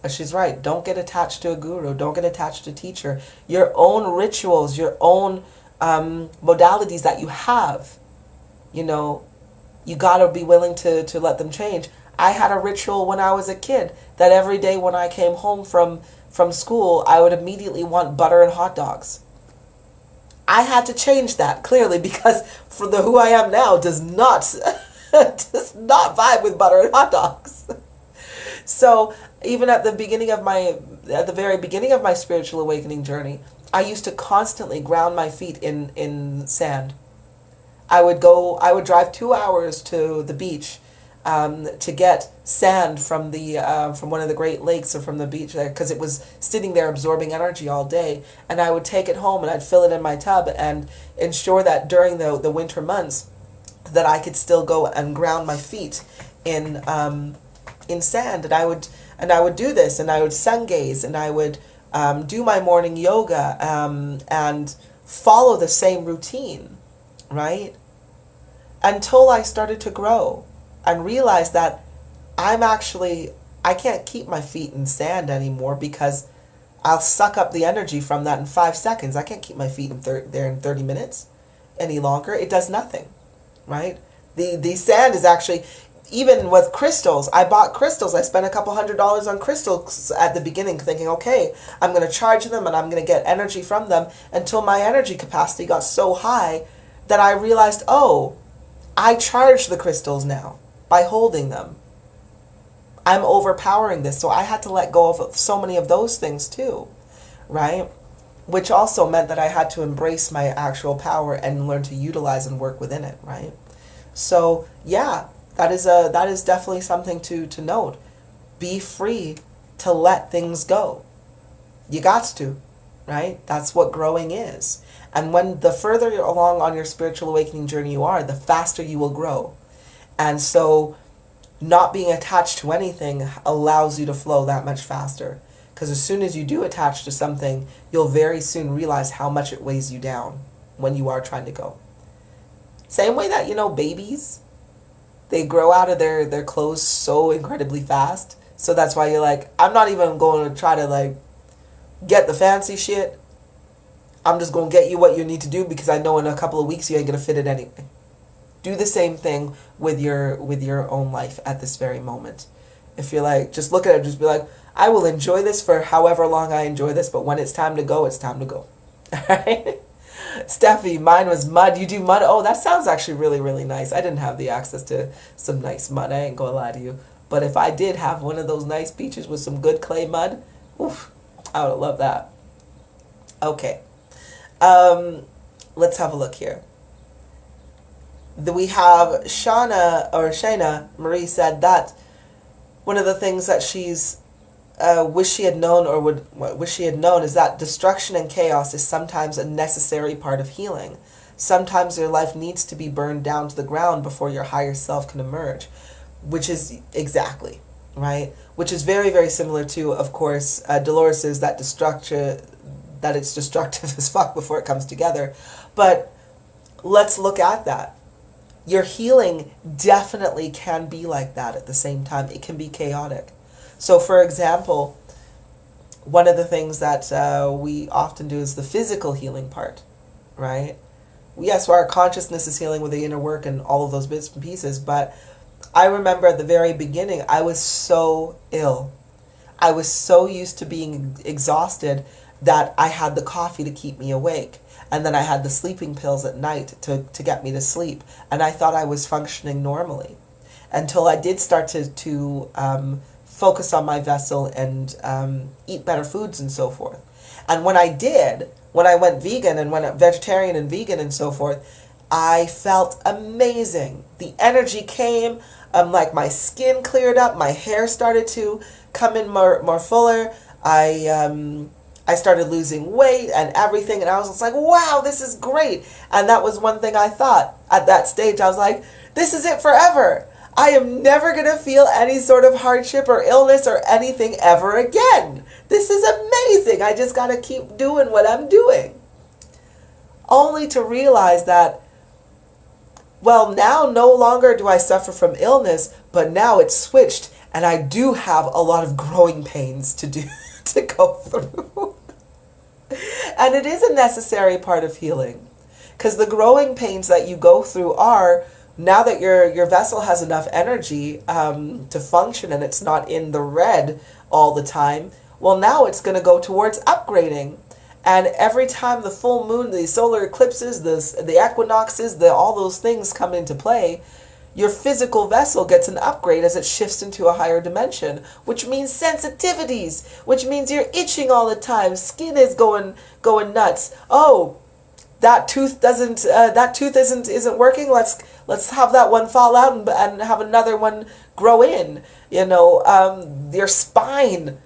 S1: she's right, don't get attached to a guru. Don't get attached to a teacher. Your own rituals, your own modalities that you have, you got to be willing to let them change. I had a ritual when I was a kid that every day when I came home from school, I would immediately want butter and hot dogs. I had to change that, clearly, because for who I am now does not vibe with butter and hot dogs. So even at the very beginning of my spiritual awakening journey, I used to constantly ground my feet in sand. I would drive 2 hours to the beach to get sand from one of the Great Lakes or from the beach there, because it was sitting there absorbing energy all day. And I would take it home and I'd fill it in my tub and ensure that during the winter months that I could still go and ground my feet in sand. And I would do this, and I would sun gaze, and I would do my morning yoga and follow the same routine, right? Until I started to grow and realize that I can't keep my feet in sand anymore, because I'll suck up the energy from that in 5 seconds. I can't keep my feet there in 30 minutes any longer. It does nothing, right? The sand is actually, even with crystals, I bought crystals. I spent a couple $100s on crystals at the beginning, thinking, okay, I'm going to charge them and I'm going to get energy from them, until my energy capacity got so high that I realized, oh, I charge the crystals now by holding them. I'm overpowering this. So I had to let go of so many of those things too, right? Which also meant that I had to embrace my actual power and learn to utilize and work within it, right? So yeah, that is definitely something to note. Be free to let things go. You got to. right? That's what growing is. And when the further along on your spiritual awakening journey you are, the faster you will grow. And so not being attached to anything allows you to flow that much faster. Because as soon as you do attach to something, you'll very soon realize how much it weighs you down when you are trying to go. Same way that, babies, they grow out of their clothes so incredibly fast. So that's why you're like, I'm not even going to try to like get the fancy shit. I'm just going to get you what you need to do because I know in a couple of weeks you ain't going to fit it anyway. Do the same thing with your own life at this very moment. If you're like, just look at it, just be like, I will enjoy this for however long I enjoy this, but when it's time to go, it's time to go. Alright? Steffi, mine was mud. You do mud? Oh, that sounds actually really, really nice. I didn't have the access to some nice mud. I ain't gonna lie to you. But if I did have one of those nice beaches with some good clay mud, oof, I would love that. Okay. Let's have a look here. We have Shana Marie said that one of the things that she's wish she had known is that destruction and chaos is sometimes a necessary part of healing. Sometimes your life needs to be burned down to the ground before your higher self can emerge, which is exactly, right? Which is very, very similar to, of course, Dolores' that it's destructive as fuck before it comes together. But let's look at that. Your healing definitely can be like that at the same time. It can be chaotic. So, for example, one of the things that we often do is the physical healing part, right? Yes, our consciousness is healing with the inner work and all of those bits and pieces, but I remember at the very beginning, I was so ill. I was so used to being exhausted that I had the coffee to keep me awake. And then I had the sleeping pills at night to get me to sleep. And I thought I was functioning normally until I did start to focus on my vessel and eat better foods and so forth. And when I went vegan and went vegetarian and vegan and so forth, I felt amazing. The energy came, like my skin cleared up, my hair started to come in more fuller. I started losing weight and everything, and I was just like, wow, this is great. And that was one thing I thought at that stage. I was like, this is it forever. I am never going to feel any sort of hardship or illness or anything ever again. This is amazing. I just got to keep doing what I'm doing. Only to realize that, well, now no longer do I suffer from illness, but now it's switched, and I do have a lot of growing pains to go through. And it is a necessary part of healing, because the growing pains that you go through are, now that your vessel has enough energy to function and it's not in the red all the time, well, now it's going to go towards upgrading. And every time the full moon, the solar eclipses, the equinoxes, all those things come into play, your physical vessel gets an upgrade as it shifts into a higher dimension, which means sensitivities, which means you're itching all the time, skin is going nuts. Oh, that tooth isn't working. Let's have that one fall out and have another one grow in. Your spine.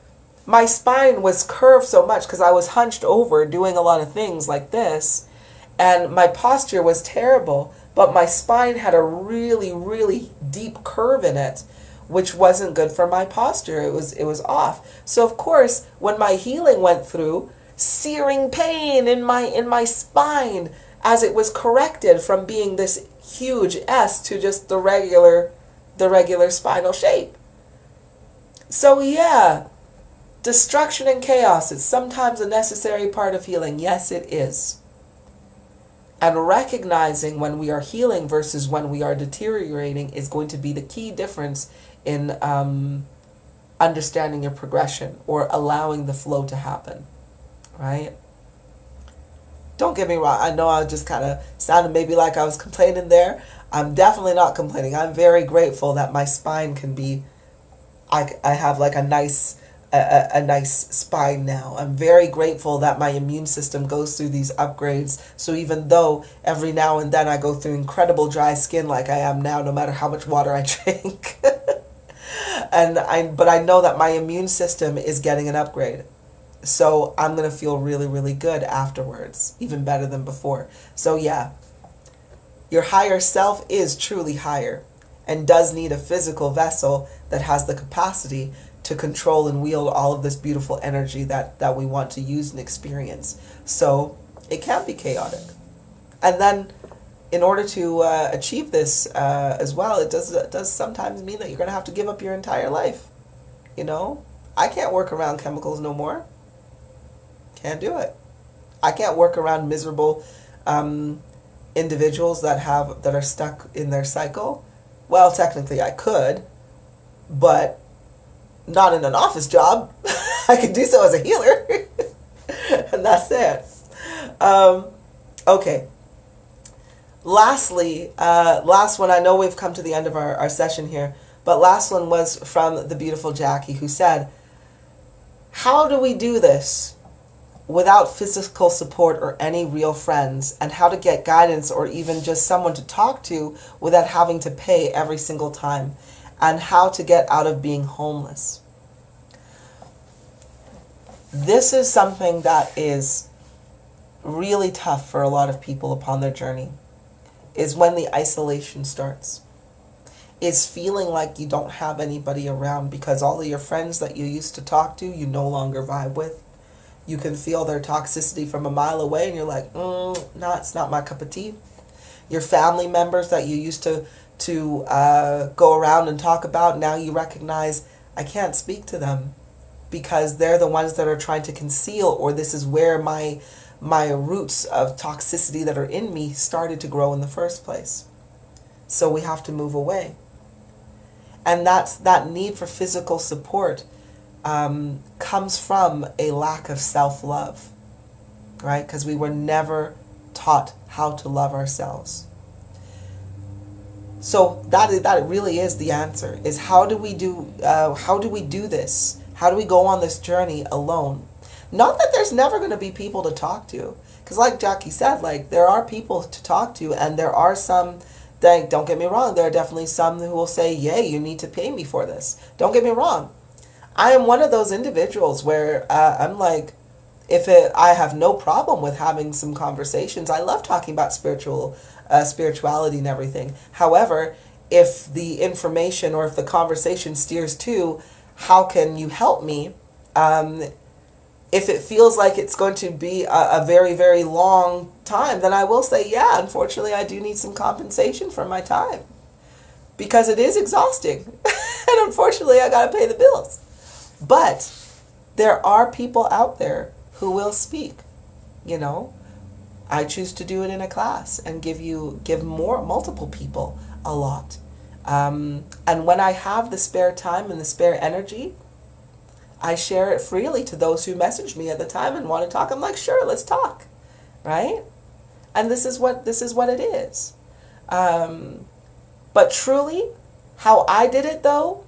S1: My spine was curved so much because I was hunched over doing a lot of things like this, and my posture was terrible. But my spine had a really, really deep curve in it, which wasn't good for my posture. It was off. So of course, when my healing went through, searing pain in my spine as it was corrected from being this huge S to just the regular spinal shape. So yeah, destruction and chaos is sometimes a necessary part of healing. Yes, it is. And recognizing when we are healing versus when we are deteriorating is going to be the key difference in understanding your progression or allowing the flow to happen, right? Don't get me wrong. I know I just kind of sounded maybe like I was complaining there. I'm definitely not complaining. I'm very grateful that my spine can be, I have like a nice spine now. I'm very grateful that my immune system goes through these upgrades. So even though every now and then I go through incredible dry skin like I am now, no matter how much water I drink, but I know that my immune system is getting an upgrade. So I'm going to feel really, really good afterwards, even better than before. So yeah, your higher self is truly higher and does need a physical vessel that has the capacity to control and wield all of this beautiful energy that we want to use and experience. So it can be chaotic. And then in order to achieve this as well, it does sometimes mean that you're going to have to give up your entire life. You know, I can't work around chemicals no more. Can't do it. I can't work around miserable individuals that are stuck in their cycle. Well, technically I could, but not in an office job. I could do so as a healer. And that's it. Okay. Lastly, last one, I know we've come to the end of our session here, but last one was from the beautiful Jackie, who said, how do we do this without physical support or any real friends, and how to get guidance or even just someone to talk to without having to pay every single time, and how to get out of being homeless? This is something that is really tough for a lot of people upon their journey, is when the isolation starts. Is feeling like you don't have anybody around because all of your friends that you used to talk to, you no longer vibe with. You can feel their toxicity from a mile away and you're like, no, it's not my cup of tea. Your family members that you used to go around and talk about, now you recognize, I can't speak to them because they're the ones that are trying to conceal, or this is where my roots of toxicity that are in me started to grow in the first place. So we have to move away. And that need for physical support comes from a lack of self-love, right? Because we were never taught how to love ourselves. So that really is the answer, is how do we do this? How do we go on this journey alone? Not that there's never going to be people to talk to, because like Jackie said, like there are people to talk to, and there are some that, don't get me wrong, there are definitely some who will say, yay, you need to pay me for this. Don't get me wrong. I am one of those individuals where I'm like, I have no problem with having some conversations. I love talking about spirituality and everything. However, if the information or if the conversation steers to, how can you help me? If it feels like it's going to be a very, very long time, then I will say, yeah, unfortunately, I do need some compensation for my time. Because it is exhausting. And unfortunately, I got to pay the bills. But there are people out there who will speak. You know, I choose to do it in a class and give multiple people a lot. And when I have the spare time and the spare energy, I share it freely to those who message me at the time and want to talk. I'm like, sure, let's talk, right? And this is what it is. But truly, how I did it though,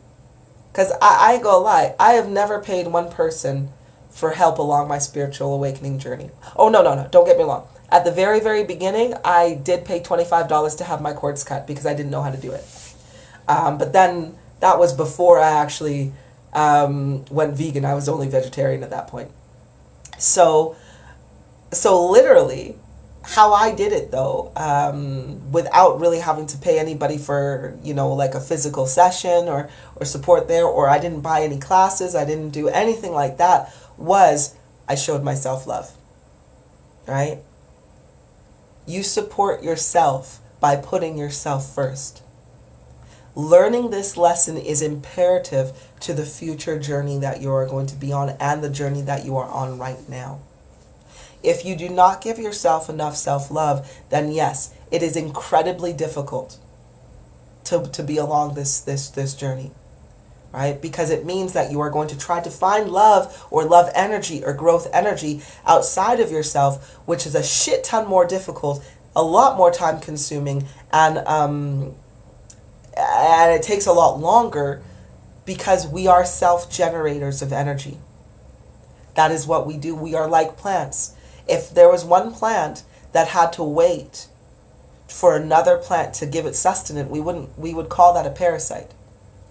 S1: because I ain't gonna lie, I have never paid one person for help along my spiritual awakening journey. Oh, no, don't get me wrong. At the very, very beginning, I did pay $25 to have my cords cut because I didn't know how to do it. But then that was before I actually went vegan. I was only vegetarian at that point. So literally, how I did it though, without really having to pay anybody for, like a physical session or support there, or I didn't buy any classes, I didn't do anything like that, was I showed my self-love, right? You support yourself by putting yourself first. Learning this lesson is imperative to the future journey that you are going to be on and the journey that you are on right now. If you do not give yourself enough self-love, then yes, it is incredibly difficult to be along this journey, right? Because it means that you are going to try to find love or love energy or growth energy outside of yourself, which is a shit ton more difficult, a lot more time consuming, and it takes a lot longer because we are self-generators of energy. That is what we do. We are like plants. If there was one plant that had to wait for another plant to give it sustenance, we would call that a parasite,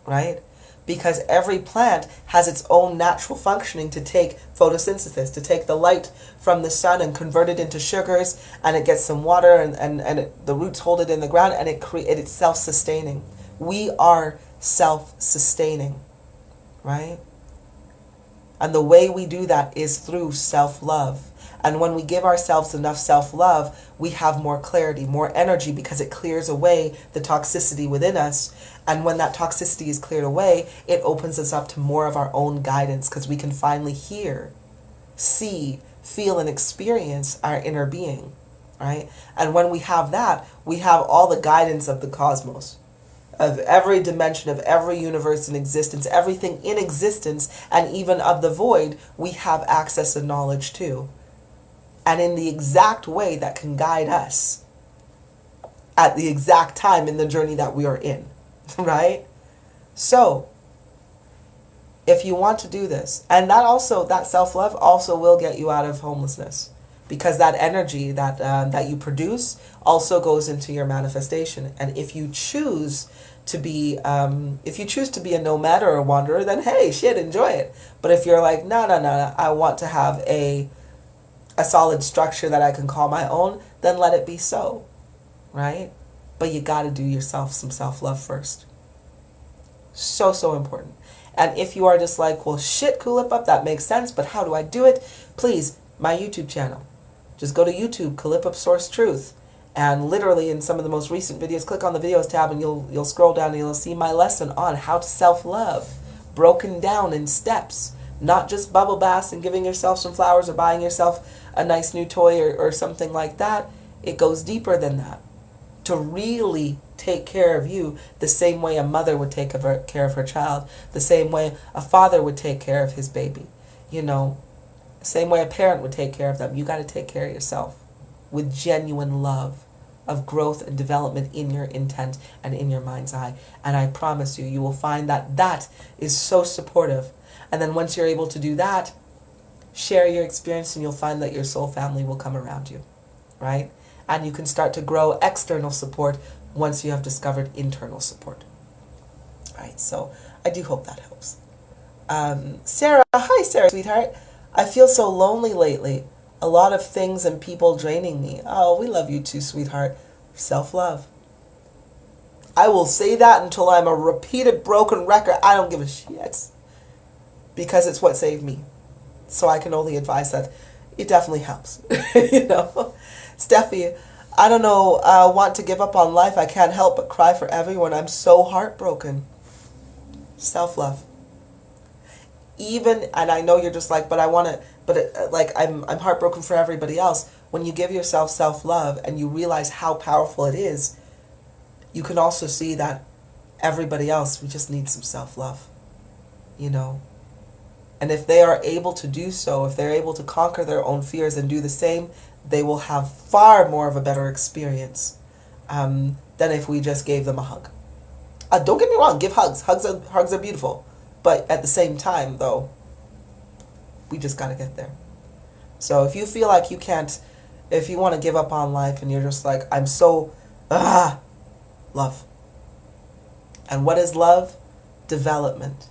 S1: right? because every plant has its own natural functioning to take photosynthesis, to take the light from the sun and convert it into sugars, and it gets some water, and the roots hold it in the ground, and it's self-sustaining. We are self-sustaining, right? And the way we do that is through self-love. And when we give ourselves enough self-love, we have more clarity, more energy, because it clears away the toxicity within us. And when that toxicity is cleared away, it opens us up to more of our own guidance, because we can finally hear, see, feel, and experience our inner being, right? And when we have that, we have all the guidance of the cosmos, of every dimension, of every universe in existence, everything in existence, and even of the void, we have access and knowledge to. And in the exact way that can guide us at the exact time in the journey that we are in, right? So, if you want to do this, and that self-love also will get you out of homelessness, because that energy that you produce also goes into your manifestation. And if you choose to be a nomad or a wanderer, then hey, shit, enjoy it. But if you're like, no, I want to have a solid structure that I can call my own, then let it be so, right? But you got to do yourself some self-love first. So important. And if you are just like, well, shit, Kulip, that makes sense, but how do I do it? Please, my YouTube channel. Just go to YouTube, Kulip Source Truth. And literally in some of the most recent videos, click on the videos tab and you'll scroll down and you'll see my lesson on how to self-love, broken down in steps. Not just bubble baths and giving yourself some flowers or buying yourself a nice new toy or something like that. It goes deeper than that. To really take care of you the same way a mother would take care of her child, the same way a father would take care of his baby, the same way a parent would take care of them. You got to take care of yourself with genuine love of growth and development in your intent and in your mind's eye. And I promise you, you will find that is so supportive. And then once you're able to do that, share your experience and you'll find that your soul family will come around you, right? And you can start to grow external support once you have discovered internal support. Right, so I do hope that helps. Sarah, hi Sarah, sweetheart. I feel so lonely lately. A lot of things and people draining me. Oh, we love you too, sweetheart. Self-love. I will say that until I'm a repeated broken record. I don't give a shit. Because it's what saved me. So I can only advise that it definitely helps. Steffi, I don't know, want to give up on life. I can't help but cry for everyone. I'm so heartbroken. Self-love. Even, and I know you're just like, but I want to, but I'm heartbroken for everybody else. When you give yourself self-love and you realize how powerful it is, you can also see that everybody else, we just need some self-love, And if they are able to do so, if they're able to conquer their own fears and do the same, they will have far more of a better experience than if we just gave them a hug. Don't get me wrong, give hugs. Hugs are beautiful. But at the same time, though, we just got to get there. So if you feel like you can't, if you want to give up on life and you're just like, I'm so, love. And what is love? Development.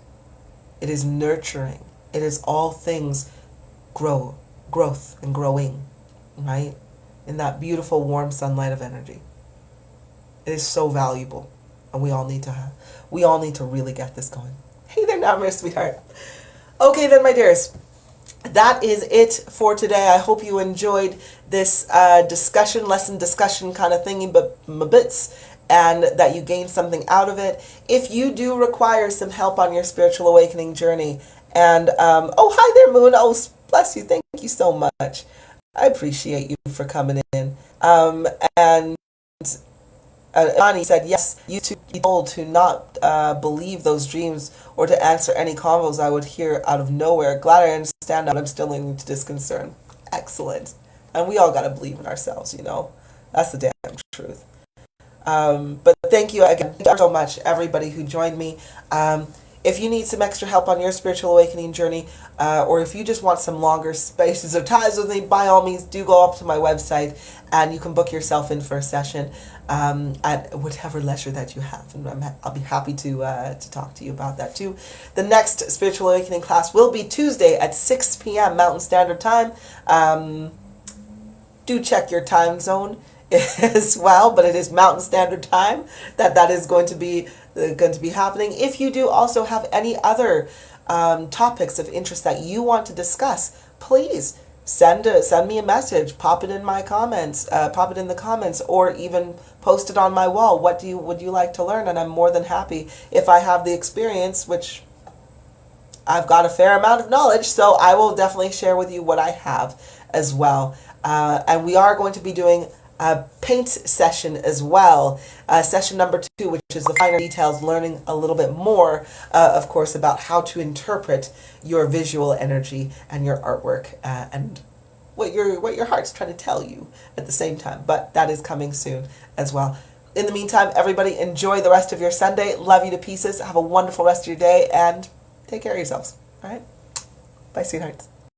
S1: It is nurturing. It is all things growth and growing, right? In that beautiful warm sunlight of energy. It is so valuable. And we all need to really get this going. Hey there, Namir, sweetheart. Okay then, my dears. That is it for today. I hope you enjoyed this lesson discussion kind of thingy, but bits, and that you gained something out of it. If you do require some help on your spiritual awakening journey, and oh, hi there, Moon. Oh, bless you. Thank you so much. I appreciate you for coming in. And Ani said, yes, you to be told to not believe those dreams or to answer any convos I would hear out of nowhere. Glad I understand that, but I'm still leaning to disconcern. Excellent. And we all got to believe in ourselves, That's the damn truth. But thank you again so much, everybody who joined me. If you need some extra help on your spiritual awakening journey, or if you just want some longer spaces of times with me, by all means, do go up to my website and you can book yourself in for a session at whatever leisure that you have. And I'll be happy to talk to you about that too. The next spiritual awakening class will be Tuesday at 6 p.m. Mountain Standard Time. Do check your time zone as well, but it is Mountain Standard Time that is going to be happening. If you do also have any other topics of interest that you want to discuss, please send me a message, pop it in my comments, pop it in the comments, or even post it on my wall. What would you like to learn? And I'm more than happy, if I have the experience, which I've got a fair amount of knowledge, so I will definitely share with you what I have as well. And we are going to be doing a paint session as well, session number 2, which is the finer details, learning a little bit more, of course, about how to interpret your visual energy and your artwork, and what your heart's trying to tell you at the same time. But that is coming soon as well. In the meantime, everybody, enjoy the rest of your Sunday. Love you to pieces. Have a wonderful rest of your day, and take care of yourselves. All right? Bye, sweethearts.